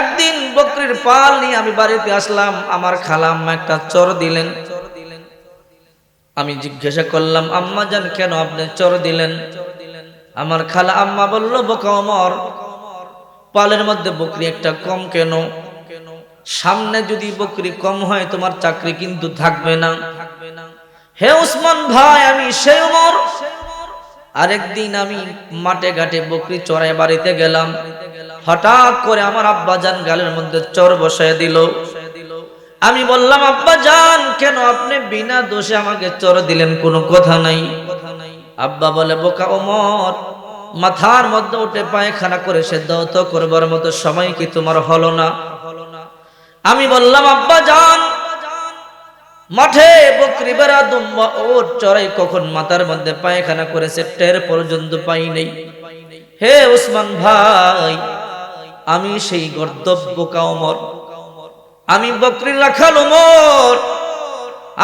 একদিন বকরির পাল নিয়ে আমি বাড়িতে আসলাম, আমার খালাম্মা একটা চর দিলেন। আমি জিজ্ঞাসা করলাম, আম্মা জান, কেন আপনি চর দিলেন? আমার খালা আম্মা বলল, বোকা ওমর, পালের মধ্যে বকরি একটা কম কেন? সামনে যদি বকরি কম হয় তোমার চাকরি কিন্তু থাকবে না। হে উসমান ভাই, আমি সেই উমর। আরেকদিন আমি মাঠে ঘাটে বকরি চড়াই বাড়িতে গেলাম, হঠাৎ করে আমার আব্বা জান গালের মধ্যে চর বসায় দিল। আমি বললাম, আব্বা জান কেন আপনি বিনা দোষে আমাকে চর দিলেন, কোনো কথা নাই। আব্বা বলে, বোকা ওমর, মাথার মধ্যে উঠে পায়খানা করে সে দৌত করবার মতো সময় কি তোমার হলো না? আমি বললাম, আব্বা জান মাঠে বকরি বেড়া দুম্বা ওর চড়াই কখন মাথার মধ্যে পায়খানা করেছে টের পর্যন্ত পাই নেই। হে উসমান ভাই, আমি সেই গর্দব বোকা ওমর, আমি বকরি রাখাল ওমর,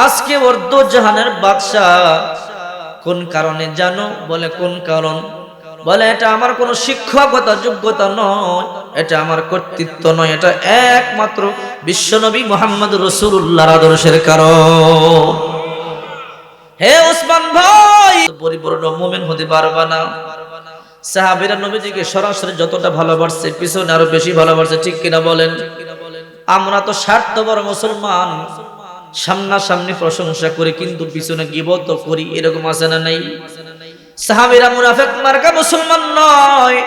আজকে অর্ধ জাহানের বাদশাহ। কোন কারণে জানো? বলে, কোন কারণ? বলে, এটা আমার কোনো শিক্ষকতা যোগ্যতা নয়, এটা আমার কর্তৃত্ব নয়, এটা একমাত্র বিশ্বনবী মুহাম্মদ রাসূলুল্লাহর আদর্শের কারণ। হে ওসমান ভাই, পরিপূর্ণ মুমিন হতে পারবা না। সাহাবীরা নবীজিকে সরাসরি যতটা ভালোবাসছে, পিছনে আরো বেশি ভালোবাসছে, ঠিক কিনা বলেন? আমরা তো স্বার্থপর মুসলমান, সামনাসামনি প্রশংসা করি কিন্তু পিছনে গীবত করি, এরকম আছে না নাই? সাহাবীরা মুনাফিক মার্কা মুসলমান নয়,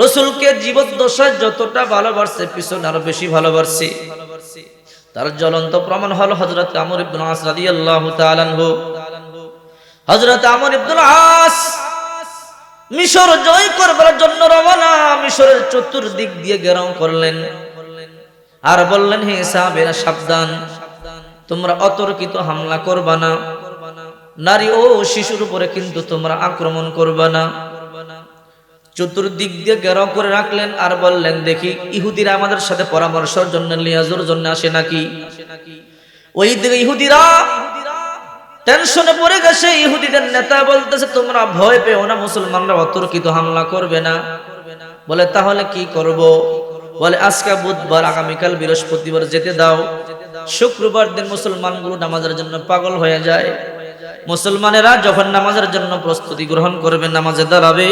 রাসূলকে জীবদ্দশায় যতটা ভালোবাসছে পিছনে আরো বেশি ভালোবাসছে। তার জ্বলন্ত প্রমাণ হলো হযরত আমর ইবনে আস রাদিয়াল্লাহু তাআলা আনহু। হযরত আমর ইবনে আস মিশর জয় করবার জন্য রওনা, মিশরের চতুর্দিক দিয়ে ঘেরাও করলেন আর বললেন, হে সাহাবীরা সাবধান, তোমরা অতর্কিত হামলা করবা না, নারী ও শিশুর উপরে কিন্তু তোমরা আক্রমণ করবা না। চতুর্দিক দিয়ে ঘেরাও করে রাখলেন আর বললেন, দেখি ইহুদিরা আমাদের সাথে পরামর্শের জন্য লিয়াজুর জন্য আসে নাকি। ওই দিকে ইহুদিরা টেনশনে পড়ে গেছে। ইহুদিদের নেতা বলতেছে, তোমরা ভয় পেও না, মুসলমানরা অতর্কিত হামলা করবে না। বলে, তাহলে কি করব? বলে, আজকে বুধবার, আগামীকাল বৃহস্পতিবার যেতে দাও। শুক্রবার দিন মুসলমানগুলো নামাজের জন্য পাগল হয়ে যায়। মুসলমানেরা যখন নামাজের জন্য প্রস্তুতি গ্রহণ করবে, নামাজে দাঁড়াবে,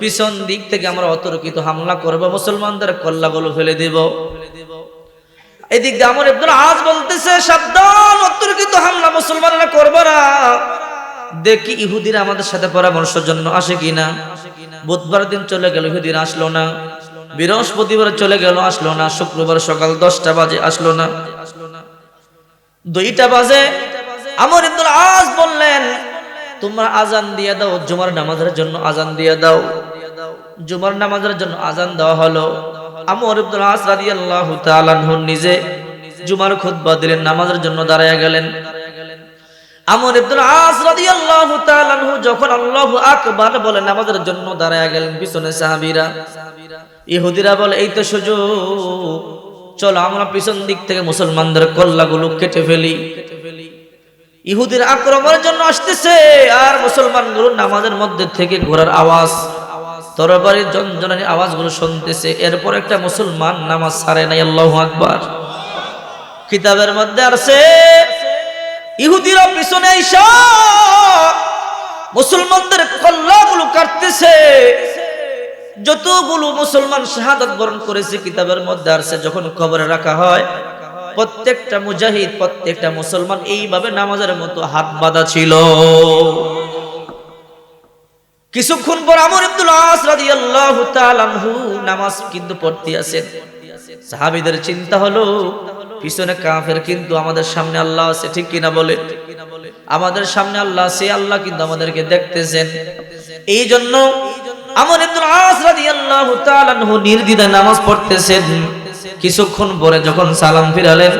পিছন দিক থেকে আমরা অতর্কিত হামলা করব, মুসলমানদের কল্লাগুলো ফেলে দেব। এদিক দিয়ে আমর ইবনে আস বলতেছে, সাবধান, অতর্কিত হামলা মুসলমানরা করবে না। দেখি ইহুদিরা আমাদের সাথে পরামর্শের জন্য আসে কিনা। বুধবার দিন চলে গেল, ইহুদিরা আসলো না। বৃহস্পতিবার চলে গেল, আসলো না। শুক্রবার সকাল 10টা বাজে, আসলো না। 2টা বাজে আমর ইবনে আস বললেন, তোমরা আজান দিয়ে দাও, জুমার নামাজের জন্য আজান দিয়ে দাও। জুমার নামাজের জন্য আজান দেওয়া হলো। আমর ইবনে আস রাদিয়াল্লাহু তাআলা আনহু নিজে জুমার খুতবা দিলেন, নামাজের জন্য দাঁড়ায়া গেলেন। আমর ইবনে আস রাদিয়াল্লাহু তাআলা আনহু যখন আল্লাহু আকবার বলে নামাজের জন্য দাঁড়ায়া গেলেন, পিছনে সাহাবীরা, ইহুদিরা বলে, এই তো সুযোগ, চলো আমরা পিছন দিক থেকে মুসলমানদের কল্লাগুলো কেটে ফেলি। ইহুদির আক্রমণের জন্য আসতেছে আর মুসলমানগুলো নামাজের মধ্যে থেকে ঘোড়ার আওয়াজ, তরবারির ঝনঝনানি আওয়াজগুলো শুনতেছে। এরপর একটা মুসলমান নামাজ ছাড়ে নাই। আল্লাহু আকবার। কিতাবের মধ্যে আছে, ইহুদিরা পিছনে এসে মুসলমানদের কল্লাগুলো কাটতেছে। যতগুলো মুসলমান শাহাদাত বরণ করেছে, কিতাবের মধ্যে আছে, যখন কবরে রাখা হয় প্রত্যেকটা মুজাহিদ, প্রত্যেকটা মুসলমান এইভাবে নামাজের মতো হাত বাঁধা ছিল। কিছুক্ষণ পর আমর ইবনে আস রাদিয়াল্লাহু তাআলা আনহু নামাজ কিন্তু পড়তে আছেন। সাহাবীদের চিন্তা হলো, পিছনে কাফের কিন্তু আমাদের সামনে আল্লাহ আছে, ঠিক কিনা বলে? আমাদের সামনে আল্লাহ আছে, আল্লাহ কিন্তু আমাদেরকে দেখতেছেন। এই জন্য আমর ইবনে আস রাদিয়াল্লাহু তাআলা আনহু নির্দ্বিধায় নামাজ পড়তেছেন। কিছুক্ষণ পরে যখন সালাম ফিরালেন,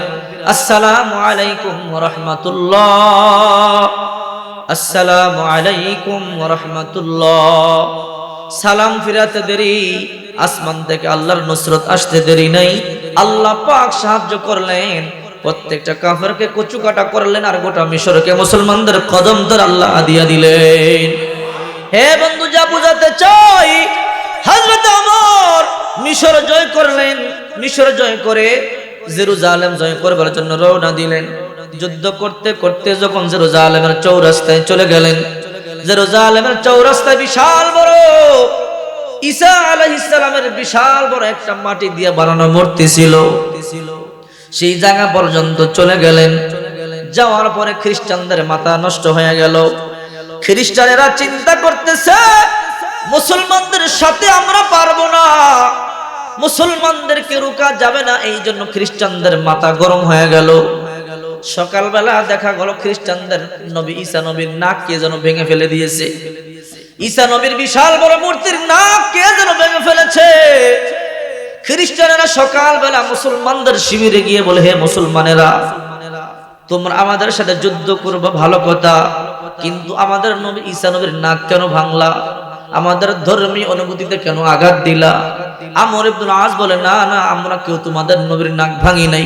আসসালামু আলাইকুম ওয়া রাহমাতুল্লাহ, আসসালামু আলাইকুম ওয়া রাহমাতুল্লাহ। সালাম ফিরাতে দেরি, আসমান থেকে আল্লাহর নুসরত আসতে দেরি নাই। আল্লাহ পাক সাহায্য করলেন, প্রত্যেকটা কাফেরকে কচু কাটা করলেন আর গোটা মিশরকে মুসলমানদের কদম ধরে আল্লাহ দিয়া দিলেন। হে বন্ধু, যা বুঝাতে চাই, হযরত ওমর মিশর জয় করলেন। মিশর জয় করে জেরুজালেম জয় করবার জন্য রওনা দিলেন। যুদ্ধ করতে করতে যখন জেরুজালেমের চৌরাস্তায় চলে গেলেন, জেরুজালেমের চৌরাস্তায় বিশাল বড় ঈসা আলাইহিস সালামের বিশাল বড় একটা মাটি দিয়ে বানানো মূর্তি ছিল, সেই জায়গা পর্যন্ত চলে গেলেন। যাওয়ার পরে খ্রিস্টানদের মাথা নষ্ট হয়ে গেল। খ্রিস্টানেরা চিন্তা করতেছে মুসলমানদের সাথে আমরা পারবো না, মুসলমানদেরকে রোকা যাবে না, এই জন্য খ্রিস্টানদের মাথা গরম হয়ে গেল। সকালবেলা দেখা গেল খ্রিস্টানদের নবী ঈসা নবীর নাক কে যেন ভেঙে ফেলে দিয়েছে। ঈসা নবীর বিশাল বড় মূর্তির নাক কে যেন ভেঙে ফেলেছে। খ্রিস্টানেরা সকালবেলা মুসলমানদের শিবিরে গিয়ে বলে, হে মুসলমানেরা, তোমরা আমাদের সাথে যুদ্ধ করবে ভালো কথা, কিন্তু আমাদের নবী ঈসা নবীর নাক কেন ভাঙলা? আমাদের ধর্মীয় অনুভূতিতে কেন আঘাত দিলা? আমর ইবনে আস বলে, না না, আমরা কেউ তোমাদের নবীর নাক ভাঙি নাই।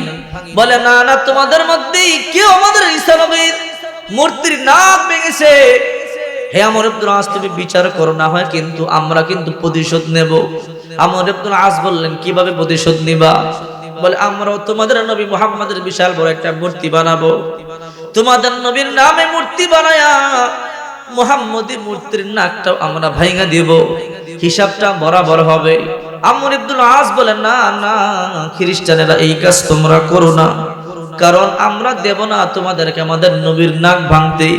বলে, না না, তোমাদের মধ্যেই কেউ আমাদের ঈসা নবীর মূর্তির নাক ভেঙেছে। হে আমর ইবনে আস, তুমি বিচার করো, না হয় কিন্তু আমরা কিন্তু প্রতিশোধ নেব। আমর ইবনে আস বললেন, কিভাবে প্রতিশোধ নিবা? বলে, আমরাও তোমাদের নবী মুহাম্মাদের বিশাল বড় একটা মূর্তি বানাবো, তোমাদের নবীর নামে মূর্তি বানায়া মুহাম্মদী মূর্তির নাকটাও আমরা ভাঙা দিব, হিসাবটা বরাবর হবে। আমর ইবনে আস বলে, না না খ্রিস্টানেরা, এই কাজ তোমরা করো না, কারণ আমরা দেব না তোমাদেরকে আমাদের নবীর নাক ভাঙতে।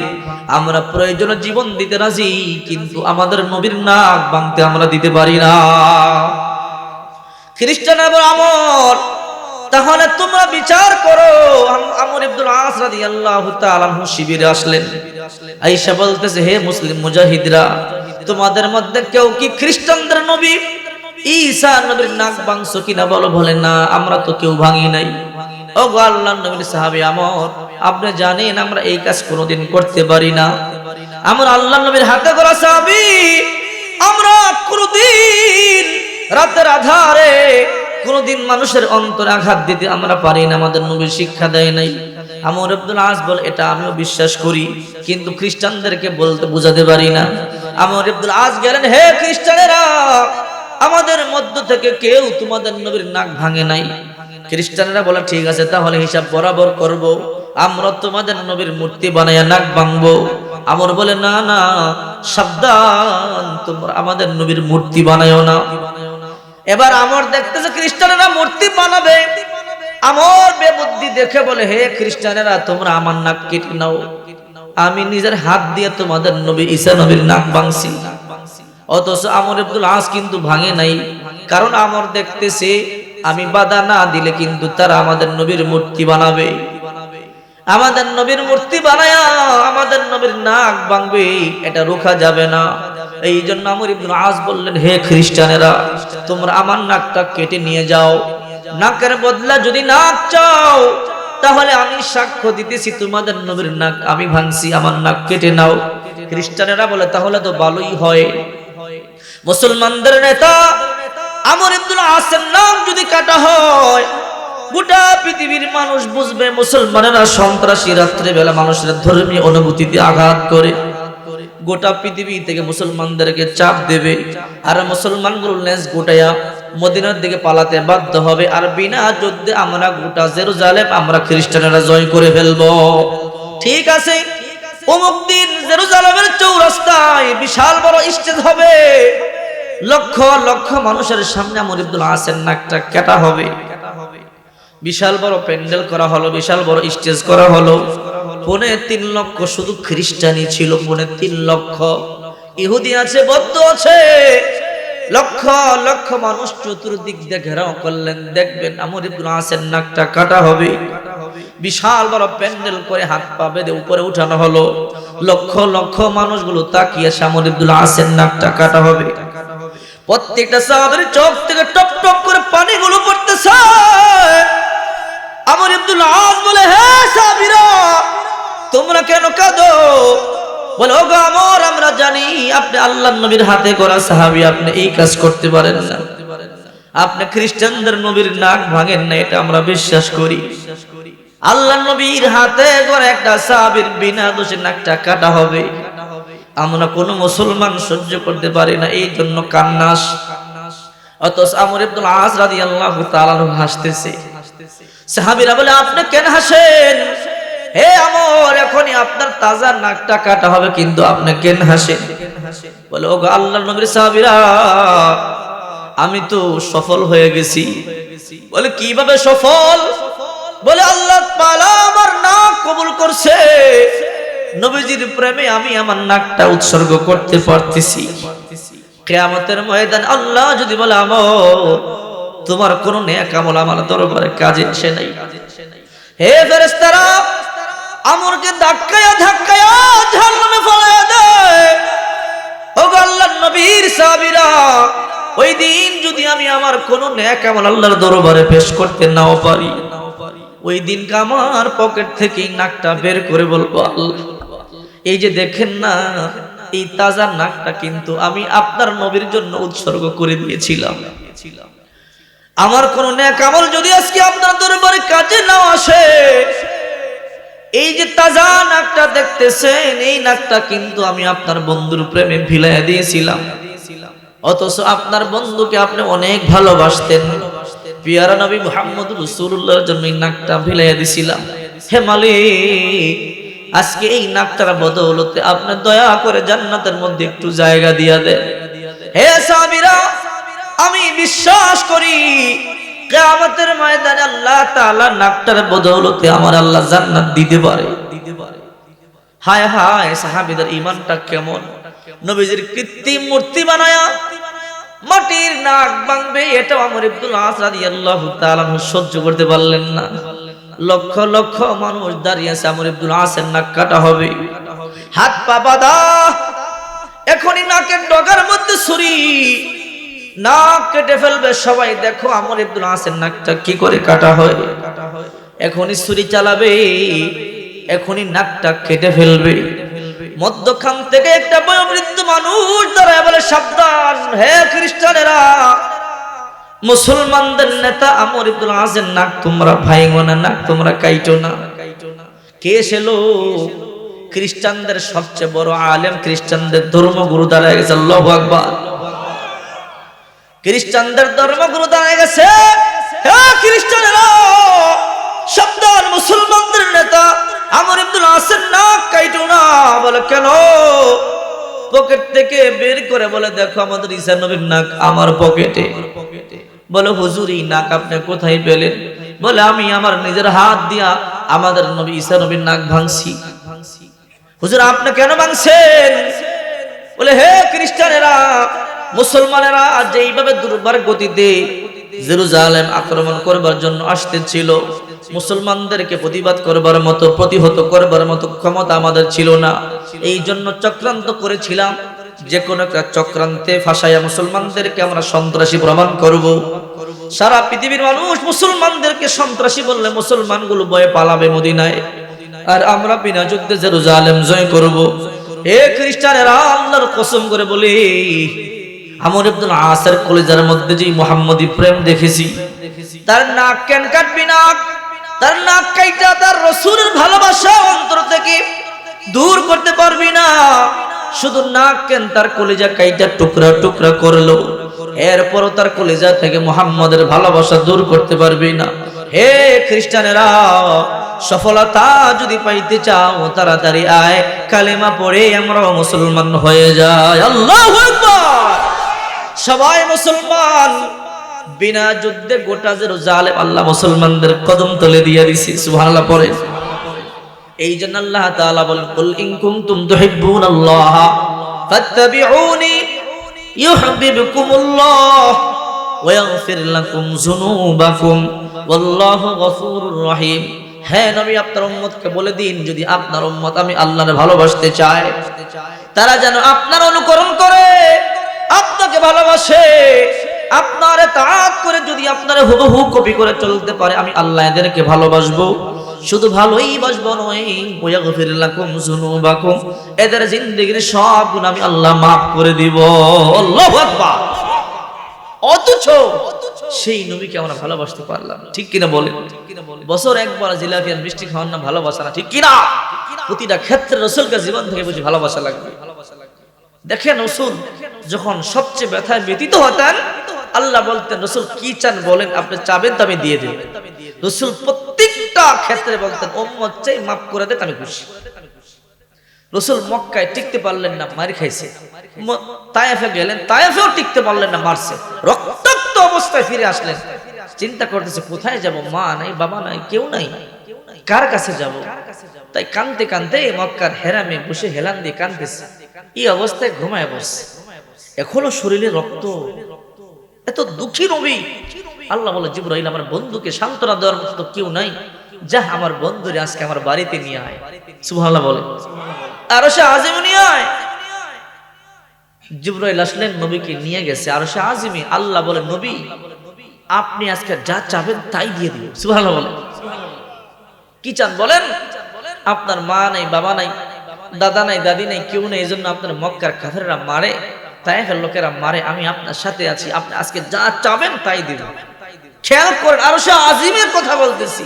আমরা প্রয়োজনে জীবন দিতে রাজি, কিন্তু আমাদের নবীর নাক ভাঙতে আমরা দিতে পারি না। খ্রিস্টান এবং আমর, তাহলে তোমরা বিচার করো। আমর ইবনে আস রাদিয়াল্লাহু তাআলা আনহু শিবিরে আসলেন। আয়েশা বলতেছে, হে মুসলিম মুজাহিদরা, তোমাদের মধ্যে কেউ কি খ্রিস্টানদের নবী ঈসা নবীর নাক ভাঙছো কিনা বলো। বলে, না, আমরা তো কেউ ভাঙি নাই। ও গো আল্লাহর নবীর সাহাবী আমর, আপনি জানেন আমরা এই কাজ কোনোদিন করতে পারি না। আমরা আল্লাহর নবীর হাতে গড়া সাহাবী, আমরা কোনোদিন রাতের আধারে কোনদিন মানুষের অন্তরে আঘাত দিতে আমরা পারি না, আমাদের নবী শিক্ষা দেয় নাই। আমর ইবনে আস বলে, এটা আমিও বিশ্বাস করি, কিন্তু খ্রিস্টানদেরকে বলতে বোঝাতে পারি না। আমর ইবনে আস গেলেন, হে খ্রিস্টানেরা, আমাদের মধ্য থেকে কেউ তোমাদের নবীর নাক ভাঙে নাই। খ্রিস্টানেরা বলে, ঠিক আছে, তাহলে হিসাব বরাবর করব, আমরা তোমাদের নবীর মূর্তি বানায়া নাক ভাঙবো। আমর বলে, না না, সাবধান, তোমরা আমাদের নবীর মূর্তি বানায়ও না। এবার আমর দেখতেছে খ্রিস্টানেরা মূর্তি বানাবে। আমর বেবুদ্ধি দেখে বলে, হে খ্রিস্টানেরা, তোমরা আমার নাক কেটে নাও, আমি নিজের হাত দিয়ে তোমাদের নবী ঈসা নবীর নাক ভাঙছি। অথচ আমর ইবনে আস কিন্তু ভাঙে নাই, কারণ আমর দেখতেছে আমি বাধা না দিলে কিন্তু তারা আমাদের নবীর মূর্তি বানাবে, আমাদের নবীর মূর্তি বানায়া আমাদের নবীর নাক ভাঙবে, এটা রোখা যাবে না। এই জন্য আমর ইবনে আস বললেন, হে খ্রিস্টানেরা, তোমরা আমার নাকটা কেটে নিয়ে যাও, নাকের বদলা যদি নাক চাও তাহলে আমি সাক্ষ্য দিতেছি তোমাদের নবীর নাক আমি ভাঙছি, আমার নাক কেটে নাও। খ্রিস্টানেরা বলে, তাহলে তো ভালোই হয়, মুসলমানদের নেতা আমর ইবনে আসের নাক যদি কাটা হয় গোটা পৃথিবীর মানুষ বুঝবে মুসলমানেরা সন্ত্রাসী, রাত্রে বেলা মানুষের ধর্মীয় অনুভূতিতে আঘাত করে গোটা পৃথিবী থেকে মুসলমানদেরকে চাপ দেবে, আর মুসলমানগুলো লেজ গোটায়া মদিনার দিকে পালাতে বাধ্য হবে, আর বিনা যুদ্ধে আমরা গোটা জেরুজালেম আমরা খ্রিস্টানেরা জয় করে ফেলবো। ঠিক আছে, অমুক দিন জেরুজালেমের চৌরাস্তায় বিশাল বড় স্টেজ হবে, লক্ষ লক্ষ মানুষের সামনে আমর ইবনে আসের নাকটা কাটা হবে। বিশাল বড় প্যান্ডেল করা হলো, বিশাল বড় স্টেজ করা হলো। 3.5 লক্ষ শুধু খ্রিস্টানই ছিল, 3.5 লক্ষ। ইহুদি আছে, বৌদ্ধ আছে, লক্ষ লক্ষ মানুষ চতুর্দিক দিয়ে ঘেরাও করলেন, দেখবেন আমর ইবনে আসের নাকটা কাটা হবে। বিশাল বড় প্যান্ডেল করে হাত পা বেঁধে উপরে উঠানো হলো, লক্ষ লক্ষ মানুষগুলো তাকিয়ে আমর ইবনে আসের নাকটা কাটা হবে। প্রত্যেকটা সাহাবীর চোখ থেকে টপ টপ করে পানিগুলো পড়তেছে। আমর ইবনে আস বলে, হে সাহাবীরা, তোমরা কেন কাঁদো? বলে, ওগো আমর, আমরা জানি আপনি আল্লাহর নবীর হাতে করা সাহাবী, আপনি এই কাজ করতে পারেন না, আপনি খ্রিস্টানদের নবীর নাক ভাঙেন না, এটা আমরা বিশ্বাস করি। আল্লাহর নবীর হাতে করা একটা সাহাবীর বিনা দোষে নাকটা কাটা হবে, আমরা কোনো মুসলমান সহ্য করতে পারি না, এই জন্য কান্নাস। অথচ আমর ইবনে আস রাদিয়াল্লাহু তাআলা হাসতেছে। সাহাবীরা বলে, আপনি কেন হাসেন? হে আমর, এখনই আপনার তাজা নাকটা কাটা হবে, কিন্তু আপনি কেন হাসেন? বলে, ও গো আল্লাহর নবীর সাহাবীরা, আমি তো সফল হয়ে গেছি। বলে, কিভাবে সফল? বলে, আল্লাহ তাআলা আমার নাক কবুল করছে, নবীজির প্রেমে আমি আমার নাকটা উৎসর্গ করতে পারতেছি। কিয়ামতের ময়দানে আল্লাহ যদি বলে, আমর তোমার কোন নেক আমল আমার দরবারে কাজে আসে নাই, হে ফেরেশতারা আমরকে ধাক্কায়া ধাক্কায়া জাহান্নামে ফেলে দেয়। ও আল্লাহর নবীর সাহাবীরা, ওই দিন যদি আমি আমার কোন নেক আমল আল্লাহর দরবারে পেশ করতে নাও পারি, ওই দিন আমার পকেট থেকে নাকটা বের করে বলবো, আল্লাহ এই যে দেখেন না, এই তাজা নাকটা কিন্তু আমি আপনার নবীর জন্য উৎসর্গ করে দিয়েছিলাম। আমার কোন নেক আমল যদি আজকে আপনার দরবারে কাজে না আসে, এই যে তাজা নাকটা দেখতেছেন, এই নাকটা কিন্তু আমি আপনার বন্ধুর প্রেমে ভিলাইয়া দিয়েছিলাম। অথচ আপনার বন্ধুকে আপনি অনেক ভালোবাসতেন, পিয়ারা নবী মুহাম্মদ রাসূলুল্লাহর জন্য এই নাকটা ভিলাইয়া দিয়েছিলাম। হে মালিক, আজকে এই নাকটার বদৌলতে আপনি দয়া করে জান্নাতের মধ্যে একটু জায়গা দিয়া দেন। হে সাহাবীরা, আমি বিশ্বাস করি কিয়ামতের ময়দানে আল্লাহ তাআলা নাকটার বদৌলতে আমার আল্লাহ জান্নাত দিতে পারে। হায় হায়, সাহাবীদের ঈমানটা কেমন! নবীজির কৃত্রিম মূর্তি বানায়া মাটির নাক ভাঙবে, এটা আমর ইবনুল আস রাদিয়াল্লাহু তাআলা সহ্য করতে পারলেন না। লক্ষ লক্ষ মানুষ দাঁড়িয়ে আছে, আমর ইবনুল আসের নাক কাটা হবে, হাত পা বাঁধা, এখনই নাকের ডগার মধ্যে ছুরি, নাক কেটে ফেলবে সবাই। দেখো আমর ইবনুল আসের নাকটা কি করে কাটা হয়। এখনই ছুরি চালাবে, এখনই নাকটা কেটে ফেলবে। মধ্যখান থেকে একটা বয়োবৃদ্ধ মানুষ দাঁড়ায় বলে, সাবধান হে খ্রিস্টানেরা, মুসলমানদের নেতা আমর ইবনুল আসের নাক তোমরা ভাঙো না, নাক তোমরা কাইটো না। কে ছিল? খ্রিস্টানদের সবচেয়ে বড় আলেম, খ্রিস্টানদের ধর্মগুরু দাঁড়ায় গেছে। আল্লাহু আকবার। খ্রিস্টানদের ধর্মগুরু দাঁড়ায় গেছে। হে খ্রিস্টানেরা, সাবধান, মুসলমানদের নেতা আমর ইবনুল আসের নাক কাইটো না। বলে, কেন? পকেট থেকে বের করে বলে, দেখো আমাদের ঈসা নবীর নাক আমার পকেটে। বলে, হুজুর এই নাক আপনি কোথায় পেলেন? বলে, আমি আমার নিজের হাত দিয়া আমাদের নবী ঈসা নবীর নাক ভাঙছি। হুজুর আপনি কেন ভাঙছেন? বলে, হে খ্রিস্টানেরা, মুসলমানেরা যেইভাবে দুর্বার গতিতে জেরুজালেম আক্রমণ করবার জন্য আসতেছিল, মুসলমানদেরকে প্রতিবাদ করবার মতো, প্রতিহত করবার মতো ক্ষমতা আমাদের ছিল না। এই জন্য চক্রান্ত করেছিলাম, যে কোনো একটা চক্রান্তে ফাঁসাইয়া মুসলমানদেরকে আমরা সন্ত্রাসী প্রমাণ করব। সারা পৃথিবীর মানুষ মুসলমানদেরকে সন্ত্রাসী বললে মুসলমানগুলো ভয়ে পালাবে মদিনায়, আর আমরা বিনা যুদ্ধে জেরুজালেম জয় করব। হে খ্রিস্টানেরা, আল্লাহর কসম করে বলি, আমর ইবনুল আসের কলিজার মধ্যে যে মুহাম্মদী প্রেম দেখেছি, তার নাক কেন কাটবি না? তার নাক কাইটা তার রাসূলের ভালোবাসা অন্তর থেকে দূর করতে পারবি না। শুধু নাক কেন, তার কলিজা কাইটা টুকরা টুকরা করলো, এরপরও তার কলিজা থেকে মুহাম্মদের ভালোবাসা দূর করতে পারবি না। হে খ্রিস্টানেরা, সফলতা যদি পাইতে চাও তাড়াতাড়ি আয়, কালেমা পড়ে আমরা মুসলমান হয়ে যাই। আল্লাহু আকবার। সবাই মুসলমান, বিনা যুদ্ধে গোটা জেরুজালেম আল্লাহ মুসলমানদের কদম তলে দিয়ে দিয়েছে। সুবহানাল্লাহ পড়ে। এই জন্য আল্লাহ তাআলা বলেন, কুল ইন কুনতুম তুহিব্বুনাল্লাহ ফাত্তাবিউনি ইউহিব্বুকুমুল্লাহ ওয়া ইয়াগফির লাকুম যুনুবাকুম ওয়াল্লাহু গফুরুর রহিম। হে নবী, আপনার উম্মতকে বলে দিন, যদি আপনার উম্মত আমি আল্লাহকে ভালোবাসতে চায়, তারা যেন আপনার অনুকরণ করে, আপনাকে ভালোবাসে, আপনার তাআত করে যদি আপনার হুবহু কপি করে চলতে পারে, আমি আল্লাহ এদেরকে ভালোবাসবো। শুধু ভালোই বাসবো নয়, ওয়াগফির লাকুম যুনুবাকুম, এদের জিন্দেগীর সব গুনাহ আমি আল্লাহ maaf করে দিব। আল্লাহু আকবার। অথচ সেই নবীকে আমরা ভালোবাসতে পারলাম, ঠিক কিনা বলেন? বছর একবার জিলাপি আর মিষ্টি খাওয়ার নাম ভালোবাসা না, ঠিক কিনা? প্রতিটা ক্ষেত্রে রাসূলকে জীবন থেকে বুঝি ভালোবাসা লাগবে। দেখেন, রাসূল যখন সবচেয়ে ব্যথায় ব্যতীত হতেন, আল্লাহ বলতেন, রাসূল কি চান বলেন, আপনি চাবেন তো আমি দিয়ে দেব। রাসূল প্রত্যেকটা ক্ষেত্রে বলতেন উম্মত চাই মাফ করে দেন আমি খুশি। রাসূল মক্কায় টিকতে পারলেন না, মার খাইছে। তায়েফে গেলেন, তায়েফেও টিকতে পারলেন না, মারছে। রক্তাক্ত অবস্থায় ফিরে আসলেন। চিন্তা করতেছে কোথায় যাব, মা নাই, বাবা নাই, কেউ নাই, কার কাছে যাব? তাই কাঁদতে কাঁদতে মক্কার হেরামে বসে হেলান দিয়ে কাঁদতেছে। এই অবস্থায় ঘুমায় বসে, এখনো শরীরে রক্ত, এত দুঃখী নবী। আল্লাহ বলে জিবরাইল আমার বন্ধুকে সান্ত্বনা দেওয়ার মতো কেউ নাই, যা আমার বন্ধুরে আজকে আমার বাড়িতে নিয়ে আয়। সুবহানাল্লাহ বলে, আরশে আজিমে নিয়ে আয়। জিবরাইল আসলেন, নবীকে নিয়ে গেছে আরশে আজিমে। আল্লাহ বলে নবী আপনি আজকে যা চাবেন তাই দিয়ে দিও। সুবহানাল্লাহ বলে, কি চান বলেন? আপনার মা নাই, বাবা নাই, দাদা নাই, দাদি নাই, কেউ নেই, এই জন্য আপনার মক্কার কাফেররা মারে, তায়েফের লোকেরা মারে, আমি আপনার সাথে আছি, আপনি আজকে যা চাবেন তাই দিব। খেয়াল করেন আরশে আজিমের কথা বলতেছি।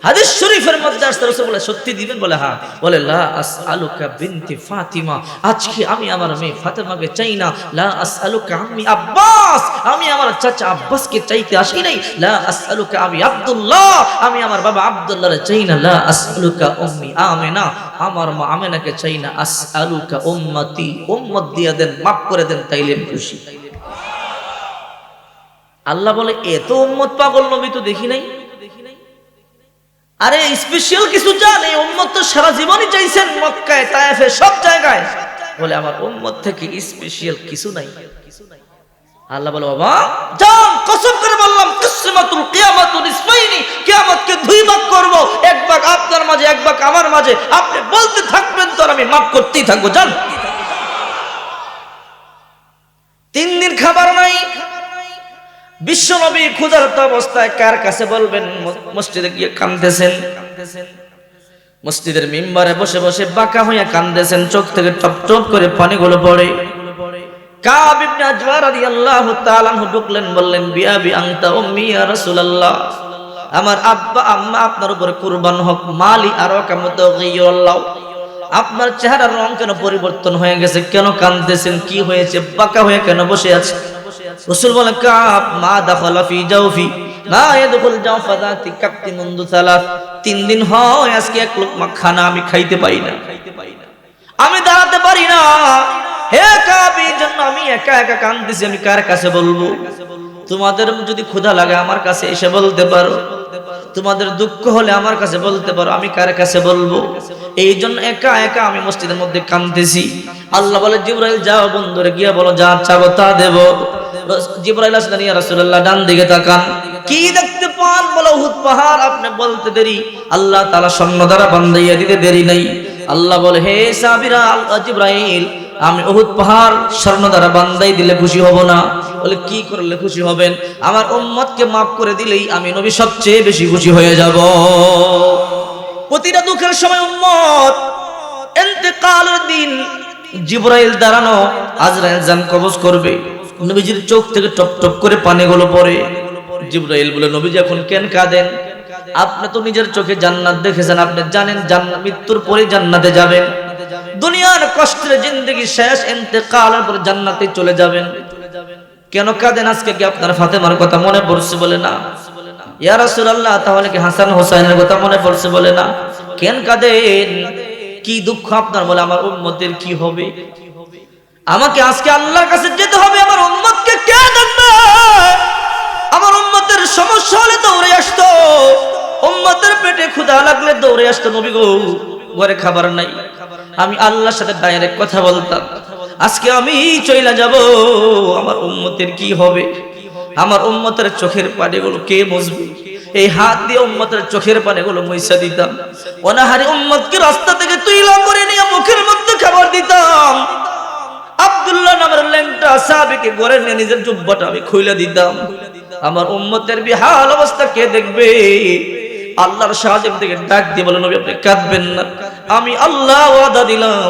হাদিস শরীফের মধ্যে আসছে রাসূল বলে সত্যি দিবেন? বলে হ্যাঁ। বলে লা আসআলুকা বিনতি ফাতিমা, আজকে আমি আমার মেয়ে ফাতেমাকে চাই না। লা আসআলুকা আম্মি আব্বাস, আমি আমার চাচা আব্বাসকে চাইতে আসি নাই। লা আসআলুকা আবি আব্দুল্লাহ, আমি আমার বাবা আব্দুল্লাহরে চাই না। লা আসআলুকা উম্মি আমিনা, আমার মা আমিনাকে চাই না। আসআলুকা উম্মতি, উম্মত দিয়ে দেন, মাফ করে দেন, তাইলে খুশি। আল্লাহ বলে এত উম্মত পাগল নবী তো দেখি নাই। আরে স্পেশাল কিছু চান? এই উম্মত তো সারা জীবনই চাইছেন মক্কায়, তায়েফে, সব জায়গায়। বলে আমার উম্মত থেকে স্পেশাল কিছু নাই। আল্লাহ বলে বাবা যান, কসম করে বললাম কিসমাতুল কিয়ামাতু নিসফাইনি, কিয়ামতকে দুই ভাগ করব, এক ভাগ আপনার মাঝে, এক ভাগ আমার মাঝে। আপনি বলতে থাকবেন তো আমি মাফ করতেই থাকবো। যান। 3 দিন খাবার নাই। বিশ্বনবী ক্ষুধার্ত অবস্থায় কার কাছে বলবেন? মসজিদে গিয়ে কাঁদতেছেন। মসজিদের মিম্বারে বসে বসে বাঁকা হইয়া কাঁদতেছেন, চোখ থেকে টপ টপ করে পানিগুলো পড়ে। কাব ইবনে আজওয়া রাদিয়াল্লাহু তাআলা আনহু ঢুকলেন, বললেন বিআবি আনতা উম্মি ইয়া রাসূলুল্লাহ, আমার আব্বা আম্মা আপনার উপরে কুরবান হোক। মালি আরাকা মুতাগিয়্যিরাল্লাহ, আপনার চেহারার রং কেন পরিবর্তন হয়ে গেছে? কেন কাঁদতেছেন? কি হয়েছে? বাঁকা হয়ে কেন বসে আছেন? রাসূল বলেন কাব মা দাখালা ফি জাওফি মা ইয়াদখুল জাওফা যাতি কাবতি মুনযু সালাত, 3 দিন হয় আজকে এক লোকমা খানা আমি খাইতে পারি না, আমি দাঁড়াতে পারি না। হে কাব, এই জন্য আমি একা একা কাঁদতেছি, আমি কার কাছে বলবো? তোমাদের যদি ক্ষুধা লাগে আমার কাছে এসে বলতে পারো, তোমাদের দুঃখ হলে আমার কাছে বলতে পারো, আমি কার কাছে বলবো? এই জন্য একা একা আমি মসজিদের মধ্যে কাঁদতেছি। আল্লাহ বলে জিবরাইল যাও বন্ধুরে গিয়ে বলো যা চাবো তা দেব। জিবরাইল আসলেন, ইয়া রাসূলুল্লাহ ডান দিকে তাকান, কি দেখতে পান? বলে উহুদ পাহাড়। আপনি বলতে দেরি, আল্লাহ তাআলা স্বর্ণ দ্বারা বান্ধাইয়া দিতে দেরি নাই। আল্লাহ বলে হে সাবিরা জিবরাইল, আমি উহুদ পাহাড় স্বর্ণ দ্বারা বান্ধাই দিলে খুশি হব না? বলে কি করলে খুশি হবেন? আমার উম্মতকে মাফ করে দিলেই আমি নবী সবচেয়ে বেশি খুশি হয়ে যাব। প্রতিটা দুঃখের সময় উম্মত, ইন্তেকালের দিন জিবরাইল দাঁড়ানো, আজরাইল জান কবজ করবে, নবীজির চোখ থেকে টপ টপ করে পানিগুলো পড়ে। জিবরাইল বলে নবীজি এখন কেন কাঁদেন? আপনি তো নিজের চোখে জান্নাত দেখেছেন, আপনি জানেন জান্নাত মৃত্যুর পরে জান্নাতে যাবেন। দুনিয়ার কষ্টের জিন্দেগি শেষ, ইন্তেকালের পর জান্নাতে চলে যাবেন। কেন কাঁদেন? আজকে কি আপনার ফাতেমার কথা মনে পড়ছে? বলে না। ইয়া রাসূলুল্লাহ, তাহলে কি হাসান হোসেনের কথা মনে পড়ছে? বলে না। কেন কাঁদেন? কি দুঃখ আপনার? বলে আমার উম্মতের কি হবে? আমাকে আজকে আল্লাহর কাছে যেতে হবে, আমার উম্মতকে কে দেখবে? আমার উম্মতের সমস্যা হলে দৌড়ে আসতো, উম্মতের পেটে ক্ষুধা লাগলে দৌড়ে আসতো, নবী গো ঘরে খাবার নাই, আমি আল্লাহর সাথে ডাইরেক্ট কথা বলতাম। আজকে আমি চইলা যাব, আমার উম্মতের কি হবে? আমার উম্মতের চোখের পানিগুলো কে মুছবে? এই হাত দিয়ে উম্মতের চোখের পানিগুলো মুইছা দিতাম। অনাহারি উম্মতকে রাস্তা থেকে তুইলা করে নিয়ে মুখের মধ্যে খাবার দিতাম। আব্দুল্লাহ নামের ল্যাংটা সাহাবীকে ঘরে নিয়ে নিজের জুব্বাটা আমি খুলে দিতাম। আমার উম্মতের বিহাল অবস্থা কে দেখবে? আল্লাহর শাহজাহান থেকে ডাক দিয়ে বলে নবী আপনি কাঁদবেন না, আমি আল্লাহ ওয়াদা দিলাম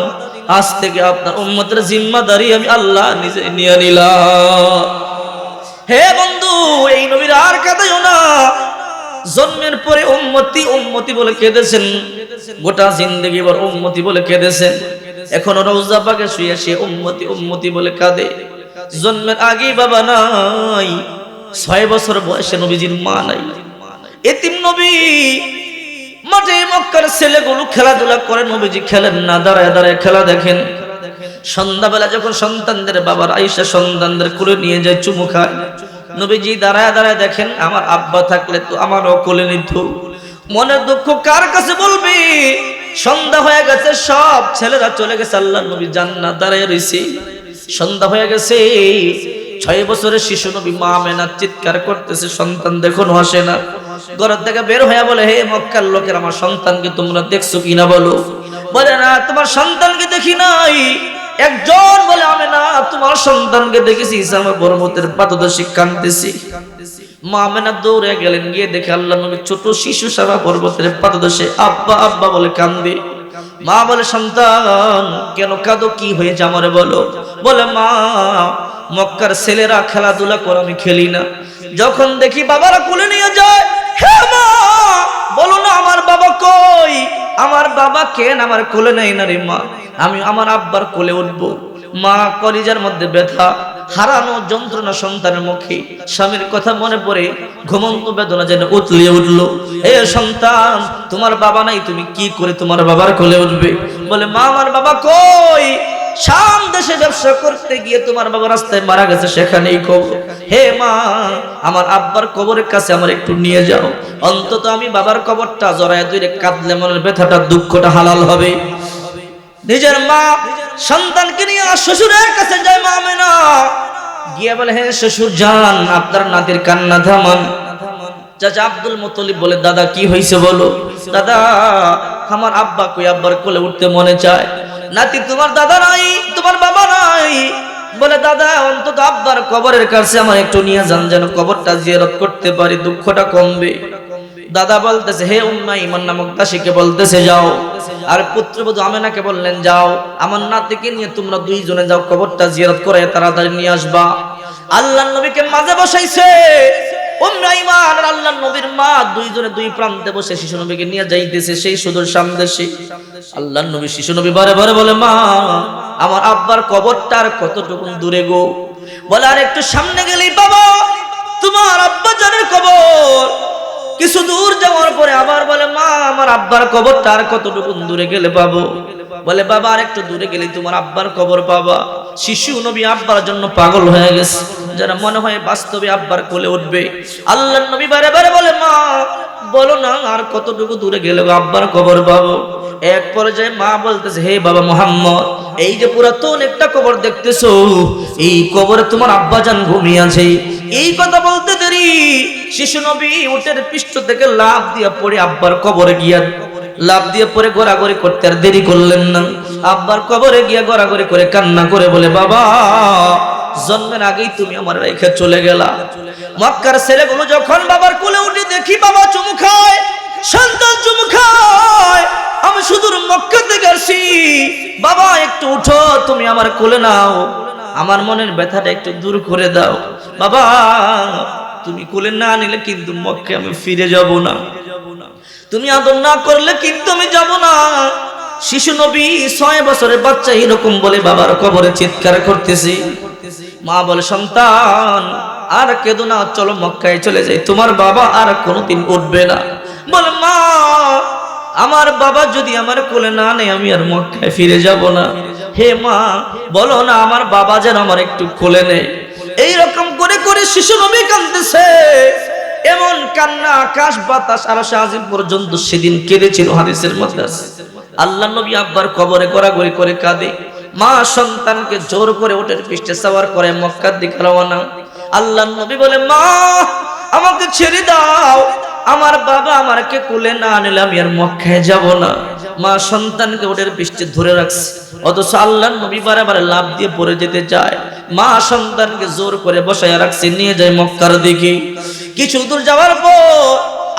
আজ থেকে আপনার উম্মতের জিম্মাদারি আমি আল্লাহ নিজে নিয়ে নিলাম। হে বন্ধু, এই নবীর আর কাঁদাইও না। জন্মের পরে উম্মতি উম্মতি বলে কেঁদেছেন, গোটা জিন্দেগি ভর উম্মতি বলে কেঁদেছেন। এখনো রওজা পাকে শুয়ে সে উম্মতি উম্মতি বলে কাঁদে। জন্মের আগে বাবা নাই, 6 বছর বয়সে নবীজির মা নাই। এতিম নবী মাঠে মক্কার ছেলেগুলো খেলাধুলা করে, নবীজি খেলেন না, দাঁড়ায় দাঁড়ায় খেলা দেখেন। সন্ধ্যাবেলা যখন সন্তানদের বাবার আয়েশা সন্তানদের কোলে নিয়ে যায়, চুমু খায়, নবীজি দাঁড়ায় দাঁড়ায় দেখেন আমার আব্বা থাকলে তো আমারও কোলে নিত। মনের দুঃখ কার কাছে বলবি? সন্ধ্যা হয়ে গেছে, সব ছেলেরা চলে গেছে, আল্লাহর নবী জান্নাত দাঁড়ায় রইছে। সন্ধ্যা হয়ে গেছে, 6 বছরের শিশু নবী মা আমেনা চিৎকার করতেছে, সন্তান দেখুন আসে না। ঘর থেকে বের হয়ে বলে, হে মক্কার লোকের, আমার সন্তানকে তোমরা দেখছো কিনা বলো। বলে না, তোমার সন্তানকে দেখি নাই। একজন বলে, আমেনা তোমার সন্তানকে দেখেছি, আমার বরমতের পাদদেশে কাঁদতেছি। মা আমেনা দৌড়ে গেলেন, গিয়ে দেখে আল্লাহর নবী ছোট শিশু সারা পর্বতের পাদদেশে আব্বা আব্বা বলে কান্দে। মা বলে, সন্তান কেন কাঁদো, কি হয়েছে আমারে বলো। বলে, মা মক্কার ছেলেরা খেলাধুলা করে, আমি খেলি না, যখন দেখি বাবারা কোলে নিয়ে যায়, হে মা বলো না আমার বাবা কই, আমার বাবা কেন আমার কোলে নেই না রে মা, আমি আমার আব্বার কোলে উঠবো। মা কলিজার মধ্যে ব্যথা, হারানো যন্ত্রণা সন্তানের মুখে, স্বামীর কথা মনে পড়ে ঘুমন্ত বেদনা যেন উতলিয়ে উঠলো। এ সন্তান, তোমার বাবা নাই, তুমি কি করে তোমার বাবার কোলে উঠবে? বলে, মা আমার বাবা কই, শাম দেশে ব্যবসা করতে গিয়ে তোমার বাবা রাস্তায় মারা গেছে, সেখানেই খবর। হে মা, আমার আব্বার কবরের কাছে আমার একটু নিয়ে যাও, অন্তত আমি বাবার কবরটা জড়ায় ধরে কাঁদলে মনের ব্যথাটা দুঃখটা হালাল হবে। নিজের মা সন্তানকে নিয়ে শ্বশুরের কাছে যায় মা আমেনা, গিয়ে বলে, হে শ্বশুর যান, আপনার নাতির কান্না থামান। চাচা আব্দুল মুত্তালিব বলে, দাদা কি হয়েছে বলো। দাদা আমার আব্বা কই, আব্বার কোলে উঠতে মনে চায়। নাতি, তোমার দাদা নাই, তোমার বাবা নাই। বলে, দাদা অন্তত আব্বার কবরের কাছে আমার একটু নিয়ে যান, যেন কবরটা জিয়ারত করতে পারি, দুঃখটা কমবে। দাদা বলতেছে, হে উম্মে ঈমান নামক দাসীকে বলতেছে যাও। আর পুত্রবধূ আমেনাকে বললেন, যাও আমার নাতিকে নিয়ে তোমরা দুইজনে যাও, কবরটা জিয়ারত করে তাড়াতাড়ি নিয়ে আসবা। আল্লাহর নবীকে মাঝে বসাইছে উম্মে ঈমান আর আল্লাহর নবীর মা, দুইজনে দুই প্রান্তে বসে শিশু নবীকে নিয়ে যাইতেছে সেই সুদূর সামদেশে। আল্লাহর নবী শিশু নবী বারে বারে বলে, মা আমার আব্বার কবরটা আর কতটুকু দূরে গো। বলে, আর একটু সামনে গেলেই বাবা তোমার আব্বা জানের কবর। কিছু দূর যাওয়ার পরে আবার বলে, মা আমার আব্বার কবরটা আর কতটুকু দূরে গেলে পাবো। বলে, বাবা আর একটু দূরে গেলে তোমার আব্বার কবর পাবা। শিশু নবী আব্বার জন্য পাগল হয়ে গেছে, যারা মনে হয় বাস্তবে আব্বার কোলে উঠবে। আল্লাহর নবী বারে বারে বলে, মা বলো না আর কতটুকু দূরে গেলে আব্বার কবর পাবো। এক পর্যায়ে মা বলতেছে, হে বাবা মুহাম্মদ, এই যে পুরাতন একটা কবর দেখতেছো, এই কবরে তোমার আব্বা জান ঘুমিয়ে আছে। এই কথা বলতে দেরি শিশু নবী উটের পৃষ্ঠ থেকে লাফ দিয়ে পড়ে আব্বার কবরে গিয়া লাফ দিয়ে পড়ে গড়াগড়ি করতে আর দেরি করলেন না। আব্বার কবরে গিয়া গড়াগড়ি করে কান্না করে বলে, বাবা জন্মের আগেই তুমি আমার রেখে চলে গেলা। মক্কার ছেলেগুলো যখন বাবার কোলে উঠে দেখি বাবা চুমু খায়, সন্তান চুমু খায়, আমি সুদূর মক্কা থেকে আসি, বাবা একটু উঠো, তুমি আমার কোলে নাও, আমার মনের ব্যথাটা একটু দূর করে দাও। বাবা তুমি কোলে না নিলে কিন্তু মক্কায় আমি ফিরে যাব না, তুমি আদর না করলে কিন্তু আমি যাব না। শিশু নবী 6 বছরের বাচ্চা এরকম বলে বাবার কবরে চিৎকার করতেছে। মা বলে, সন্তান আর কেঁদো না, চলো মক্কায় চলে যাই, তোমার বাবা আর কোনোদিন উঠবে না। বলে, মা আমার বাবা যদি আমার কোলে না নেয় আমি আর মক্কায় ফিরে যাব না। হে মা বলো না আমার বাবা যেন আমার একটু কোলে নেয়। এইরকম করে করে শিশু নবী কাঁদতেছে। এমন কান্না আকাশ বাতাস আরশে আজিম পর্যন্ত সেদিন কেঁদেছিল, হাদিসের মধ্যে আছে। আল্লাহর নবী আব্বার কবরে গড়াগড়ি করে কাঁদে। মা সন্তানকে জোর করে উটের পৃষ্ঠে সওয়ার করে মক্কার দিকে রওনা। আল্লাহর নবী বলে, মা আমাকে ছেড়ে দাও, আমার বাবা আমাকে কোলে না নিলে আমি আর মক্কায় যাব না। মা সন্তানকে উটের পৃষ্ঠে ধরে রাখছে, অথচ আল্লাহর নবী বারে বারে লাফ দিয়ে পড়ে যেতে চায়। মা সন্তানকে জোর করে বসায় রাখছে, নিয়ে যায় মক্কার দিকে। কিছু দূর যাওয়ার পর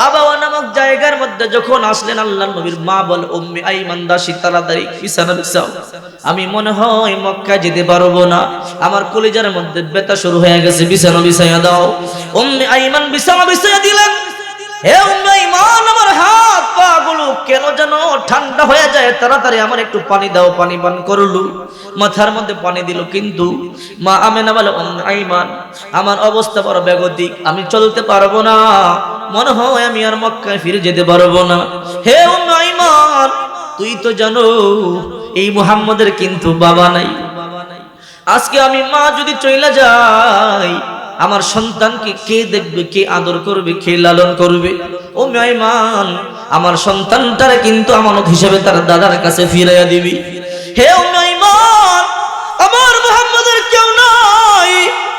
আবাওয়া নামক জায়গার মধ্যে যখন আসলেন, আল্লাহর নবীর মা বলে, উম্মে আইমান দাসী তাড়াতাড়ি বিছানা বিছাও, আমি মনে হয় মক্কা যেতে পারবো না, আমার কলিজার মধ্যে ব্যথা শুরু হয়ে গেছে, বিছানা বিছাইয়া দাও। উম্মে আইমান বিছানা বিছাইয়া দিলেন। হে উম্মে আইমান, আমার হাত পা গুলো কেন যেন ঠান্ডা হয়ে যায়, তাড়াতাড়ি আমার একটু পানি দাও, পানি পান করলু। মাথার মধ্যে পানি দিল, কিন্তু মা আমেনা বলে, উম্মে আইমান আমার অবস্থা বড় বেগতিক, আমি চলতে পারবো না। মনে হয় আমি আর মক্কায় ফিরে যেতে পারবো না। হে উম্মে আইমান, তুই তো জানো এই মুহাম্মদের কিন্তু বাবা নাই। আজকে আমি মা যদি চইলা যাই, আমার সন্তানকে কে দেখবে, কে আদর করবে, কে লালন করবে? ও মেহমান, আমার সন্তানটারে কিন্তু আমানত হিসেবে তার দাদার কাছে ফিরাইয়া দিবি। হে ও মেহমান, আমার মুহাম্মদের কেউ নাই,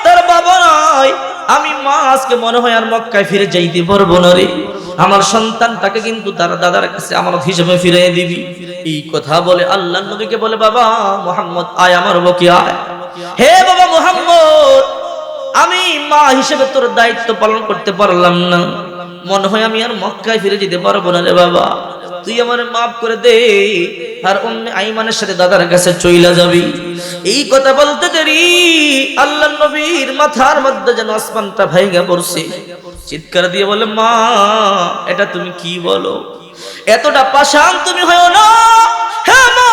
তার বাবা নাই, আমি মা আজকে মনে হয় আর মক্কায় ফিরে যাইতে পারবো না রে, আমার সন্তানটাকে কিন্তু তার দাদার কাছে আমানত হিসেবে ফিরাইয়া দিবি। এই কথা বলে আল্লাহর নবীকে বলে, বাবা মুহাম্মদ আয় আমার বুকে আয়। হে বাবা মুহাম্মদ, আমি মা হিসেবে তোর দায়িত্ব পালন করতে পারলাম না, মনে হয় আমি আর মক্কায় ফিরে যেতে পারবো না রে বাবা, তুই আমার মাফ করে দে, আর উম্মে আইমানের সাথে দাদার কাছে চইলা যাবি। এই কথা বলতে দেরি আল্লাহর নবীর মাথার মধ্যে যেন আসমানটা ভাইগা পড়ছে। চিৎকার দিয়ে বলে, মা এটা তুমি কি বলো, এতটা পাষাণ তুমি হয়ো না। হে মা,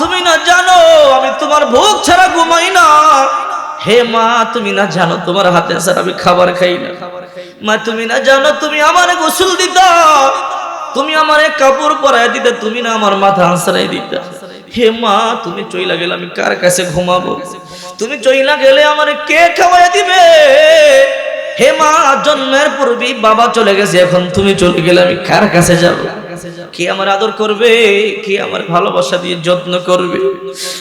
তুমি না জানো আমি তোমার ভোগ ছাড়া ঘুমাই না। হে মা, তুমি না জানো তোমার হাতে ছাড়া আমি খাবার খাই না। মা, তুমি না জানো তুমি আমারে গোসল দিতা, তুমি আমারে কাপড় পরায় দিতে, তুমি না আমার মাথা আঁচড়াই দিতা। হে মা, তুমি চইলা গেলে আমি কার কাছে ঘুমাবো? তুমি চইলা গেলে আমারে কে খাওয়াই দিবে? হে মা, জন্মের পূর্বেই বাবা চলে গেছে, এখন তুমি চলে গেলে আমি কার কাছে যাব? কে আমার আদর করবে, কে আমার ভালোবাসা দিয়ে যত্ন করবে?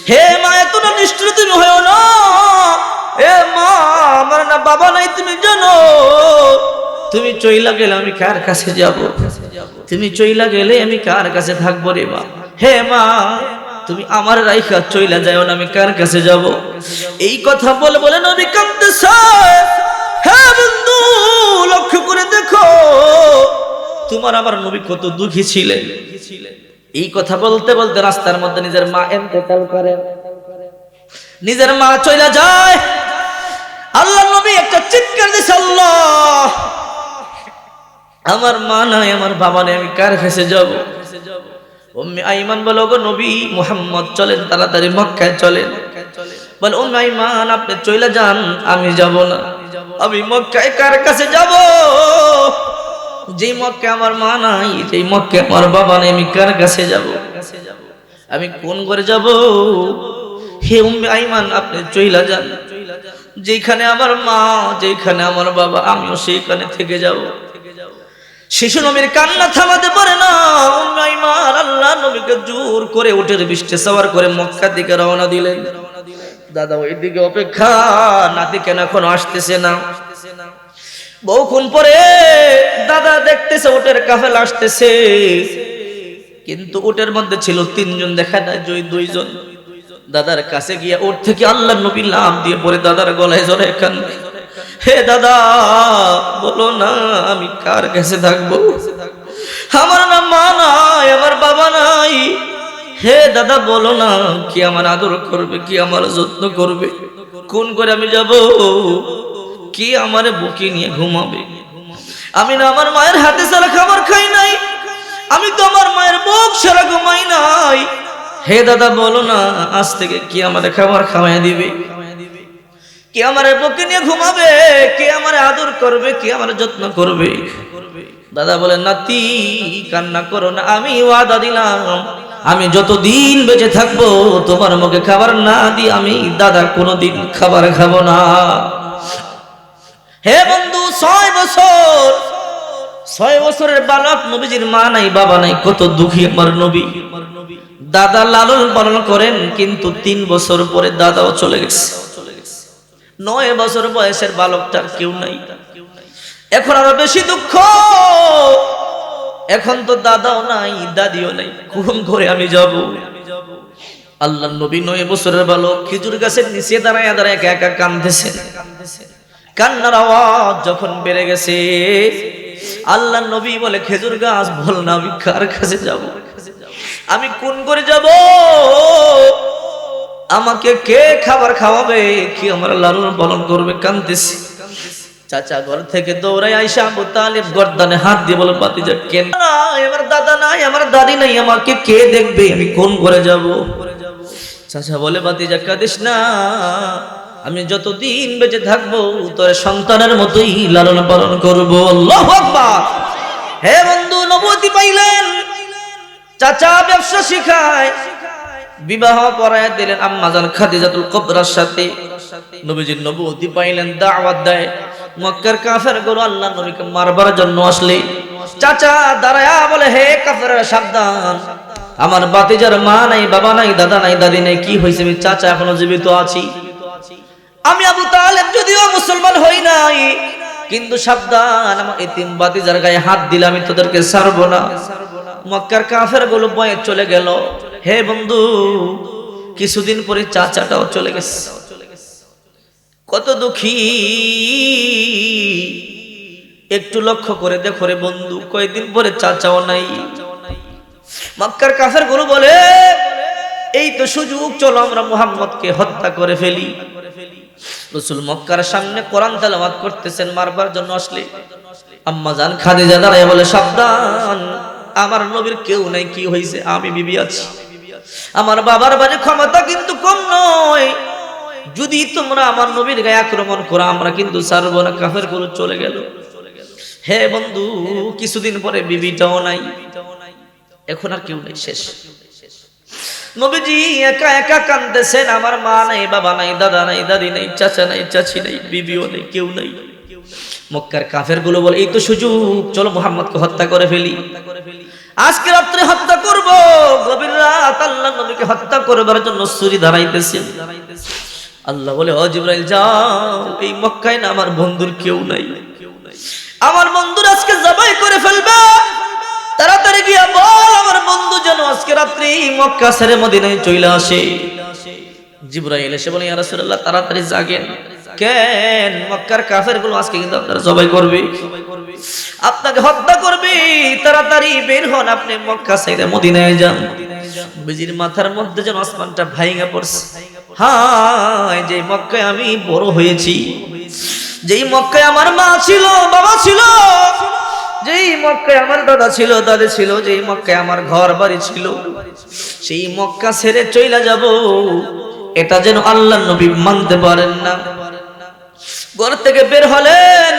হে মা, এত না নিষ্ঠুর তুমি হয়ো না। হে মা, আমার না বাবা নাই, তুমি জানো তুমি চইলা গেলে আমি কার কাছে যাব? তুমি চইলা গেলে আমি কার কাছে থাকবো রে মা? হে মা, তুমি আমার রাইখা চইলা যাও না, আমি কার কাছে যাব? এই কথা বলে বলে নবী কাঁদতেছে। হে বন্ধু, লক্ষ্য করে দেখো তোমার আমার নবী কত দুঃখী ছিলেন। এই কথা বলতে বলতে রাস্তার মধ্যে নিজের মা ইন্তেকাল করেন, নিজের মা চইলা যায়। আল্লাহর নবী একটা চিৎকার দিছে, আল্লাহ, আমার মা নাই, আমার বাবা নাই, আমি কার কাছে যাব? উম্মে আইমান বলে, ওগো নবী মুহাম্মদ চলেন, তাড়াতাড়ি মক্কায় চলেন। বলে, উম্মে আইমান আপনি চইলা যান, আমি যাব না। আমি মক্কায় কার কাছে যাব? যেই মক্কায় আমার মা নাই, যেই মক্কায় আমার বাবা নাই, আমি কার কাছে যাব? আমি কোন ঘরে যাব? হে উম্মে আইমান আপনি চইলা যান, যেখানে আমার মা, যেখানে আমার বাবা, আমিও সেইখানে থেকে যাব। শিশু নবীর কান্না থামাতে পারে না। উম্মে আইমান আল্লাহ নবীকে জোর করে উটের বৃষ্টি সওয়ার করে মক্কার দিকে রওনা দিলেন। দাদা ওই দিকে অপেক্ষা, নাতি কেন এখন আসতেছে না? বহুক্ষণ পরে দাদা দেখতেছে উটের কাফেলা আসতেছে, কিন্তু উটের মধ্যে ছিল তিনজন, দেখা যায় দুইজন। দাদার কাছে গিয়ে উট থেকে আল্লাহ নবী লাফ দিয়ে পড়ে দাদার গলায় জড়ায় কান্দে। হে দাদা, বলো না আমি কার কাছে থাকবো? আমার না মা নাই, আমার বাবা নাই। হে দাদা বলো না, কি আমার আদর করবে, কি আমার যত্ন করবে? কোন করে আমি যাব? কি আমারে বুকে নিয়ে ঘুমাবে? আমি না আমার মায়ের হাতে ছাড়া খাবার খাই নাই, আমি তো আমার মায়ের বুক ছাড়া ঘুমাই নাই। হে দাদা বলো না, আজ থেকে কি আমারে খাবার খাওয়াই দিবে? কে আমার বুকে নিয়ে ঘুমাবে? কে আমার আদর করবে? কে আমার যত্ন করবে? দাদা বলে, নাতি কান্না করো না, আমি ওয়াদা দিলাম আমি যতদিন বেঁচে থাকবো তোমার মুখে খাবার না দিয়ে আমি দাদা কোনোদিন খাবার খাবো না। হে বন্ধু, 6 বছরের বালক, নবীজির মা নাই, বাবা নাই, কত দুঃখী আমার নবী। দাদা লালন পালন করেন, কিন্তু 3 বছর পরে দাদাও চলে গেছে। 9 বছর বয়সের বালকটার কেউ নাই। এখন আরো বেশি দুঃখ, এখন তো দাদাও নাই, দাদিও নাই, কোন ঘরে আমি যাব? আল্লাহর নবী 9 বছরের বালক খেজুর গাছের নিচে দাঁড়ায় দাঁড়ায় একা একা কাঁদতেছেন। কান্নার আওয়াজ যখন বেড়ে গেছে, আল্লাহর নবী বলে, খেজুর গাছ বল না আমি কার কাছে যাব? আমি কোন করে যাব? আমাকে কে খাবার খাওয়াবে? কি আমার লালন পালন করবে? কাঁদতেছি। চাচা ঘর থেকে দৌড়ায় আইসা আবু তালিব গর্দানে হাত দিয়ে বলে, ভাতিজা কেন নাই, আমার দাদা নাই, আমার দাদি নাই, আমাকে কে দেখবে? আমি কোন ঘরে যাব? চাচা বলে, ভাতিজা কাঁদিস না, আমি যতদিন বেঁচে থাকবো তোর সন্তানের মতোই লালন পালন করবো। আল্লাহু আকবার। হে বন্ধু, নবুয়তি পাইলেন, চাচা ব্যবসা শিখায়, বিবাহ পড়ায় দিলেন আম্মাজান খাদিজাতুল কুবরার সাথে। নবীজির নবুয়তি পাইলেন, দাওয়াত দেয়। মক্কার কাফেরগুলো আল্লাহর নবীকে মারবার জন্য আসলে চাচা দাঁড়ায়া বলে, হে কাফেররা সাবধান, আমার বাতিজার মা নাই, বাবা নাই, দাদা নাই, দাদি নাই, কি হয়েছে? আমি চাচা এখনো জীবিত আছি। আমি আবু তালেব যদিও মুসলমান হই নাই, কিন্তু সাবধান, আমার এতিম বাতিজার গায়ে হাত দিলে আমি তোদেরকে ছাড়বো না। মক্কার কাফেরগুলো ভয়ে চলে গেল। হে বন্ধু, কিছুদিন পরে চাচাটাও চলে গেছে। কত দুঃখী, একটু লক্ষ্য করে দেখো রে বন্ধু, কয়েকদিন পরে চাচাও নাই। মক্কার কাফেরগুলো বলে, এই তো সুযোগ, চলো আমরা মুহাম্মদকে হত্যা করে ফেলি। রাসূল মক্কার সামনে কোরআন তেলাওয়াত করতেছেন, মারবার জন্য আসলে আম্মা জান খাদিজা দাঁড়ায় বলে, সাবধান, আমার নবীর কেউ নাই, কি হয়েছে? আমি বিবি আছি, আমার বাবার বাড়ি ক্ষমতা কিন্তু কম নয়, যদি তোমরা আমার নবীর গায়ে আক্রমণ করো আমরা কিন্তু ছাড়বো না। কাফেরগুলো চলে গেল। হে বন্ধু, কিছুদিন পরে বিবিটাও নাই, এখন আর কেউ নাই, শেষ। নবীজি একা একা কাঁদতেছেন, আমার মা নাই, বাবা নাই, দাদা নাই, দাদি নাই, চাচা নাই, চাচি নাই, বিবিও নেই, কেউ নাই। মক্কার কাফেরগুলো বলে, এই তো সুযোগ, চলো মুহাম্মদকে হত্যা করে ফেলি, আজকে রাত্রে হত্যা করব। গভীর রাত আল্লাহর নবীকে হত্যা করবার জন্য ছুরি ধরাইতেছেন। আল্লাহ বলে, ও জিবরাইল যাও, এই মক্কায় না আমার বন্ধুর কেউ নাই, আমার বন্ধুর আজকে জবাই করে ফেলবে, তাড়াতাড়ি গিয়া বল আমার বন্ধু যেন আজকে রাত্রি মক্কা ছেড়ে মদিনায় চলে আসে। জিবরাইল এসে বলে, ইয়া রাসূলুল্লাহ তাড়াতাড়ি জাগেন। কেন? মক্কার কাফেরগুলো আজকে কিন্তু আপনারা জবাই করবে, আপনাকে হত্যা করবে, তাড়াতাড়ি বের হন, আপনি মক্কা ছেড়ে মদিনায় যান। নবীজির মাথার মধ্যে যেন আসমানটা ভাঙা পড়ছে। হায়, যে মক্কায় আমি বড় হয়েছি, যেই মক্কায় আমার মা ছিল, বাবা ছিল, যেই মক্কায় আমার দাদা ছিল, দাদি ছিল, যেই মক্কায় আমার ঘর বাড়ি ছিল, সেই মক্কা ছেড়ে চলে যাব, এটা যেন আল্লাহর নবী মানতে পারেন না। ঘর থেকে বের হলেন,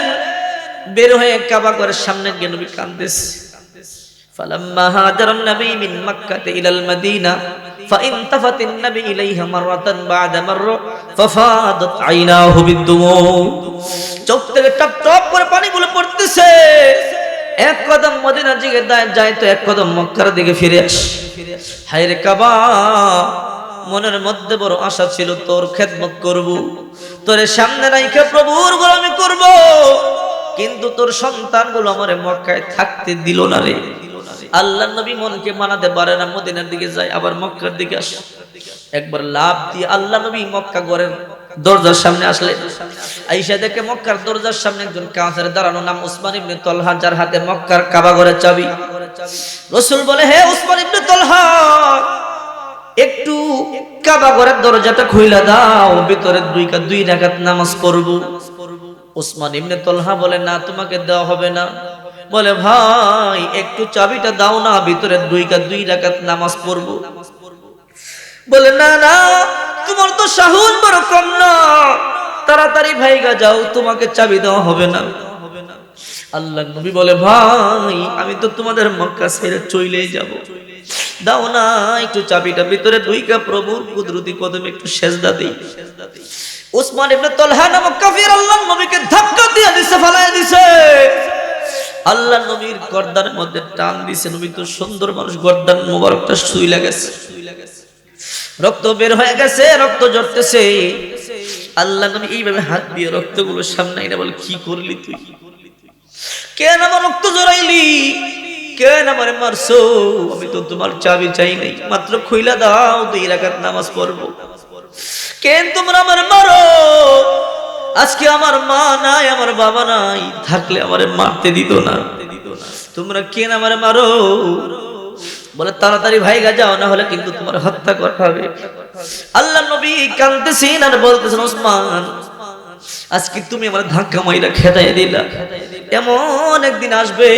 বের হয়ে কাবা ঘরের সামনে গিয়ে নবী কাঁদতেছে। ফালাম্মা হাজারান নবী মিন মক্কা ইলাল মদিনা فانتفت النبي إليها مرة بعد مرة ففاضت عيناه بالدموع। চোখ থেকে টপ টপ করে পানিগুলো পড়তেছে। এক কদম মদিনার দিকে যায় তো এক কদম মক্কার দিকে ফিরে আসে। হায় রে কাবা, মনের মধ্যে বড় আশা ছিল তোর খেদমত করব, তোর সামনে রাইখা প্রভুর গোলামি করব, কিন্তু তোর সন্তানগুলো আমারে মক্কায় থাকতে দিল না রে। আল্লাহর নবী মনকে মানাতে পারে না, মদিনার দিকে যায়, আবার মক্কার দিকে আসে। একবার লাফ দিয়ে আল্লাহ নবী মক্কা ঘরের দরজার সামনে আসলেন। আয়েশা দেখে মক্কার দরজার সামনে একজন কাফের দাঁড়ানো, নাম উসমান ইবনে তালহা, যার হাতে মক্কার কাবা ঘরের চাবি। রাসূল বলে, হে উসমান ইবনে তালহা, একটু কাবা ঘরের দরজাটা খুইলা দাও, ভিতরে দুই রাকাত নামাজ পড়ব। উসমান ইবনে তালহা বলে, না, তোমাকে দেওয়া হবে না। বলে, ভাই একটু চাবিটা দাও না, ভিতরে দুই রাকাত নামাজ পড়ব। বলে, না না, তোমার তো সাহস বড় কম না, তাড়াতাড়ি ভাইগা যাও, তোমাকে চাবি দেওয়া হবে না। আল্লাহর নবী বলে, ভাই আমি তো তোমাদের মক্কা ছেড়ে চলেই যাব, দাও না একটু চাবিটা, ভিতরে ঢুইকা প্রভুর কুদরতি কদমে একটু সেজদা দেই। উসমান ইবনে তালহা নামক কাফির আল্লাহর নবীকে ধাক্কা দিয়ে দিছে, ফালায় দিছে। আল্লাহর নবীর গর্দানের মধ্যে টান দিছে। নবী তো সুন্দর মানুষ, গর্দান মোবারকটা শুইলা গেছে, রক্ত বের হয়ে গেছে, রক্ত ঝরতেছে। আল্লাহর নবী এইভাবে হাত দিয়ে রক্তগুলো সামনে এনে বলে, কি করলি তুই? কেন আমার রক্ত জড়াইলি? কেন আমারে মারছো? আমি তো তোমার চাবি চাই নাই, মাত্র খুইলা দাও, 2 রাকাত নামাজ পড়বো। কেন তোমরা আমারে মারো? আজকে আমার মা নাই, আমার বাবা নাই, থাকলে আমারে মারতে দিত না, তোমরা কেন আমারে মারো? বলে, তাড়াতাড়ি ভাইগা যাও, না হলে কিন্তু তোমার হত্যা করা হবে। আল্লাহর নবী কাঁদতেছেন আর বলতেছেন, ওসমান আজকে তুমি আমার ধাক্কা মাইরা খেদাই দিলা, এমন একদিন আসবে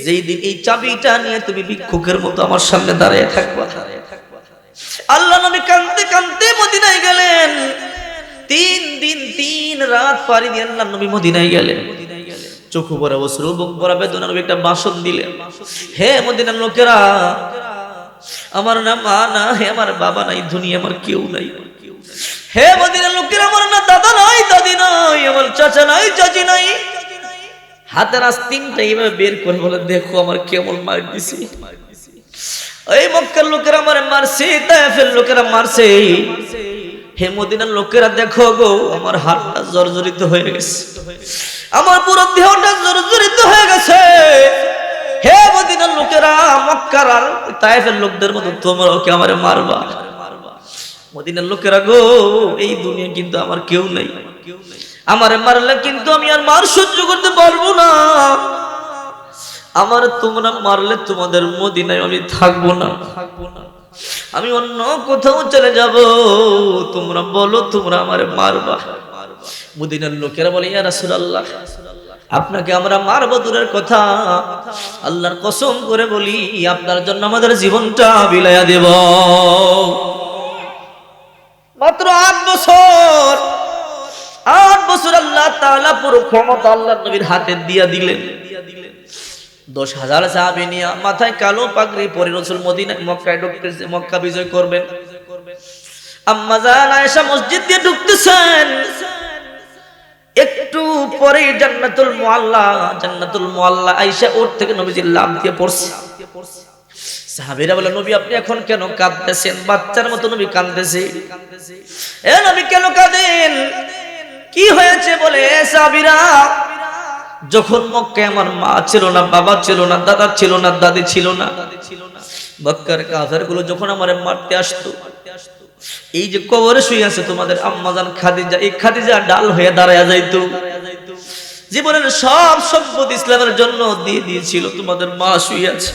যেই দিন এই চাবিটা নিয়ে তুমি ভিক্ষুকের মতো আমার সামনে দাঁড়িয়ে থাকবা। আল্লাহ নবী কাঁদতে কাঁদতে মদিনায় গেলেন। 3 দিন 3 রাত পাড়ি দিয়ে আল্লাহর নবী মদিনায় গেলেন। চোখ ভরা অশ্রু, বুক ভরা বেদনা, নবী একটা ভাষণ দিলেন। হে মদিনার লোকেরা, আমার না মা না, হে আমার বাবা নাই, দুনিয়া আমার কেউ নাই। হে মদিনার লোকেরা, আমার না দাদা নাই, দাদি নাই, আমার চাচা নাই, চাচি নাই। হাতের আস্তিনটা এইভাবে বের করে বলে, দেখো আমার কেমন মার দিছে। এই মক্কার লোকেরা আমার মারছে, তায়েফের লোকেরা মারছে। হে মদিনার লোকেরা দেখো গো, আমার হাতটা জর্জরিত হয়ে গেছে, আমার পুরো দেহটা জর্জরিত হয়ে গেছে। হে মদিনার লোকেরা, মক্কার আর তায়েফের লোকদের মতো তোমরাও কি আমারে মারবা? মদিনার লোকেরা গো, এই দুনিয়া কিন্তু আমার কেউ নাই, আমারে মারলে কিন্তু আমি আর মার সহ্য করতে পারবো না। আমার তোমরা মারলে তোমাদের মদিনায় আমি থাকবো না, আমি অন্য কোথাও চলে যাব। তোমরা বলো, তোমরা আমারে মারবা? মদিনার লোকেরা বলে, ইয়া রাসূলুল্লাহ, আপনাকে আমরা মারবো দূরের কথা, আল্লাহর কসম করে বলি আপনার জন্য আমাদের জীবনটা বিলায়া দেব। মাত্র 8 বছর, 8 বছর আল্লাহ তাআলা পুরো ক্ষমতা আল্লাহর নবীর হাতে দিয়া দিলেন। 10,000 সাহাবী নিয়ে মাথায় কালো পাগড়ি পরে রাসূল মদিনায় মক্কায় ঢুকতেছে, মক্কা বিজয় করবেন। আম্মা জান আয়েশা মসজিদ দিয়ে ঢুকতেছেন, একটু পরে জান্নাতুল মুআল্লা আয়েশা ওর থেকে নবীজির লাভ দিয়ে পড়ছে। সাহাবীরা বলে, নবী আপনি এখন কেন কাঁদতেছেন? বাচ্চার মতো নবী কাঁদতেছে। এ নবী কেন কাঁদেন? কি হয়েছে? বলে, সাহাবীরা, যখন মক্কায় আমার মা ছিল না, বাবা ছিল না, দাদা ছিল না, দাদি ছিল না, মক্কার কাফেরগুলো যখন আমারে মারতে আসতো, এই যে কবরে শুয়ে আছে তোমাদের আম্মাজান খাদিজা, এই খাদিজা ডাল হয়ে দাঁড়ায়া যাইতো, জীবনের সব সম্পদ ইসলামের জন্য দিয়ে দিয়েছিল। তোমাদের মা শুয়ে আছে,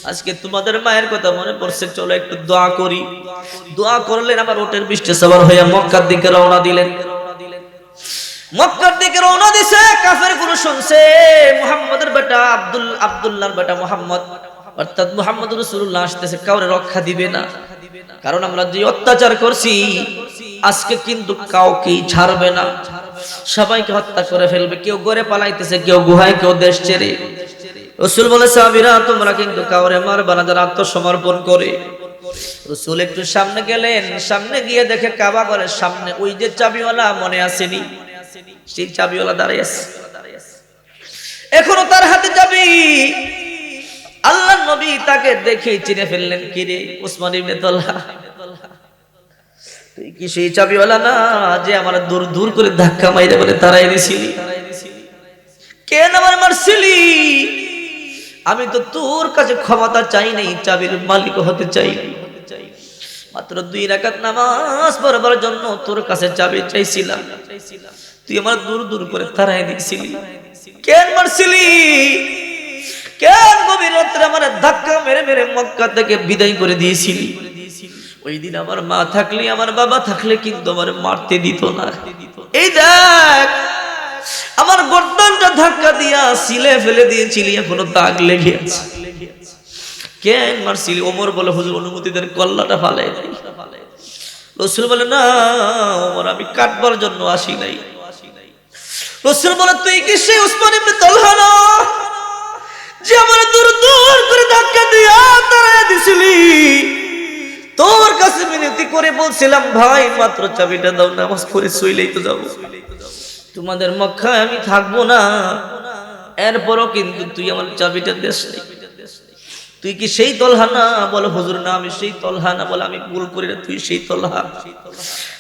আজকে তোমাদের মায়ের কথা মনে পড়ছে, চলো একটু দোয়া করি। দোয়া করলেন, আমার ওটের বৃষ্টি সবার হয়ে মক্কার দিকে রওনা দিলেন। মক্কার দিকে রওনা দিছে, কাফের গুলো শুনছে মুহাম্মদের বেটা আব্দুল্লাহর বেটা মুহাম্মদ, অর্থাৎ মুহাম্মদ রাসূলুল্লাহ আসতেছে, কাউরে রক্ষা দিবে না, কারণ আমরা যে অত্যাচার করছি আজকে কিন্তু কাউকেই ছাড়বে না, সবাইকে হত্যা করে ফেলবে। কেউ গড়ে পালাইতেছে, কেউ গুহায়, কেউ দেশ ছেড়ে। রাসূল বলে, সাহাবীরা তোমরা কিন্তু কাউরে মারবা না যারা আত্মসমর্পণ করে। রাসূল একটু সামনে গেলেন, সামনে গিয়ে দেখে কাবা ঘরের সামনে ওই যে চাবিওয়ালা, মনে আসেনি? সেই চাবিওয়ালা দাঁড়িয়ে আছে, এখনো তার হাতে চাবি। আল্লাহর নবী তাকে দেখে চিনে ফেললেন, কি রে উসমান ইবনে তালহা, তুই কি সেই চাবিওয়ালা না যে আমার দূর দূর করে ধাক্কা মাইরে বলে তারাই দিছিলি? কেন আমার মারছিলি? আমি তো তোর কাছে ক্ষমতা চাই নাই, চাবির মালিক হতে চাই। মাত্র 2 রাকাত নামাজ পড়বার জন্য তোর কাছে চাবি চাইছিলাম, তুই আমার দূর দূর করে তারাই দিছিলি। কেন মারছিলি? কেন গভীর রাত্রে আমার ধাক্কা মেরে মেরে মক্কা থেকে বিদায় করে দিয়েছিলি? ওই দিন আমার মা থাকলে, আমার বাবা থাকলে কিন্তু আমার মারতে দিত না। এই দেখ, আমার গর্দানটা ধাক্কা দিয়া সিলে ফেলে দিয়েছিলি, এখনো দাগ লেগে আছে। কেন মারছিলি? ওমর বলে, হুজুর অনুমতি দেন, কল্লাটা ফালাই দেই। রাসূল বলে, না ওমর, আমি কাটবার জন্য আসি নাই। রাসূল বলে, তুই কি সেই উসমান ইবনে তালহা না যে আমার দূর দূর করে ধাক্কা দিয়া তাড়ায় দিছিলি? তোর কাছে মিনতি করে বলছিলাম, ভাই মাত্র চাবিটা দাও, নামাজ পড়ে শুইলেই তো যাবো, তোমাদের মক্কায় আমি থাকবো না। এরপরও কিন্তু তুই আমার চাবিটা দেশ নাই। তুই কি সেই তলহা না? বলে, হুজুর না, আমি সেই তলহা না। বলে, আমি ভুল করি না, তুই সেই তলহা।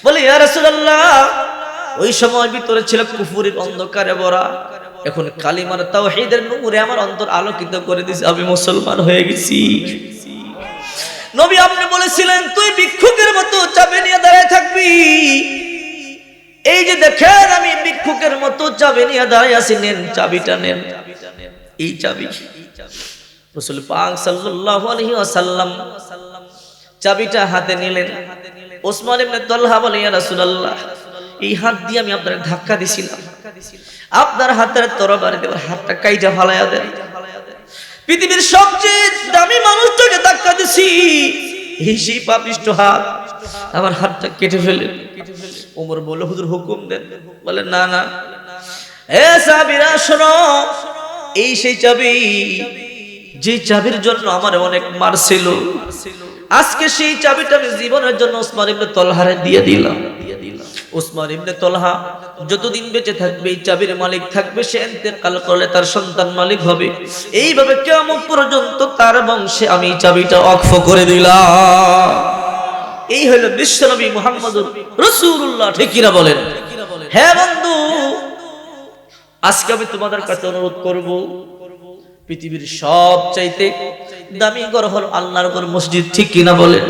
বলে, ইয়া রাসূলুল্লাহ, ওই সময় ভিতরে ছিল কুফুরের অন্ধকারে ভরা, এখন কালিমার তাওহীদের নূরে আমার অন্তর আলোকিত করে দিয়েছে, আমি মুসলমান হয়ে গেছি। নবী আপনি বলেছিলেন তুই ভিক্ষুকের মতো চাবি নিয়ে দাঁড়ায় থাকবি। এই যে দেখেন আমি ভিক্ষুকের মতো চাবি নিয়ে দাঁড়ায় আছি, নেন চাবিটা নেন, এই চাবি। রাসূল পাক সাল্লাল্লাহু আলাইহি ওয়াসাল্লাম চাবিটা হাতে নিলেন। ওসমান ইবনে তালহা বলে, ইয়া রাসূলুল্লাহ, এই হাত দিয়ে আমি আপনার ধাক্কা দিছিলাম, আপনার হাতের তরবারি দিয়ে হাতটা কাইটা ফালাইয়া দেন। পৃথিবীর সবচেয়ে দামি মানুষটাকে ধাক্কা দিছি, এই সেই পাপিষ্ঠ হাত। আমার হাতটা কেটে ফেলে। ওমর বলল হুজুর হুকুম দেন। বলে না না, এ সাহাবীরা শোনো, এই সেই চাবি যে চাবির জন্য আমার অনেক মারছিল, আজকে সেই চাবিটা আমি জীবনের জন্য ওসমান ইবনে তলহারে দিয়ে দিলাম। ওসমান ইবনে তলহা যতদিন বেঁচে থাকবে এই চাবির মালিক থাকবে, সে ইন্তেকাল করলে তার সন্তান মালিক হবে। এইভাবে কিয়ামত পর্যন্ত তার বংশে আমি এই চাবিটা ওয়াকফ করে দিলাম। এই হলো বিশ্বনবী মুহাম্মদুর রাসূলুল্লাহ। ঠিক কিনা বলেন? হ্যাঁ বন্ধু, আজকে আমি তোমাদের কাছে অনুরোধ করব, পৃথিবীর সবচাইতে দামি ঘর হলো আল্লাহর ঘর, মসজিদ। ঠিক কিনা বলেন?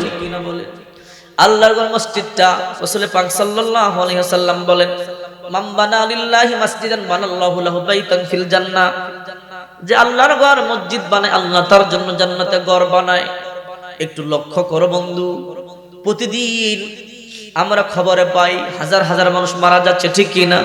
আল্লাহর ঘর মসজিদটা রাসূল পাক সাল্লাল্লাহু আলাইহি ওয়াসাল্লাম বলেন, মান বানা লিল্লাহি মাসজিদান বানাল্লাহু লাহু বাইতান ফিল জান্নাহ। যে আল্লাহর ঘর মসজিদ বানায়, আল্লাহ তার জন্য জান্নাতে ঘর বানায়। একটু লক্ষ্য করো বন্ধু, প্রতিদিন আমরা খবরে পাই হাজার হাজার মানুষ মারা যাচ্ছে। ঠিক কিনা?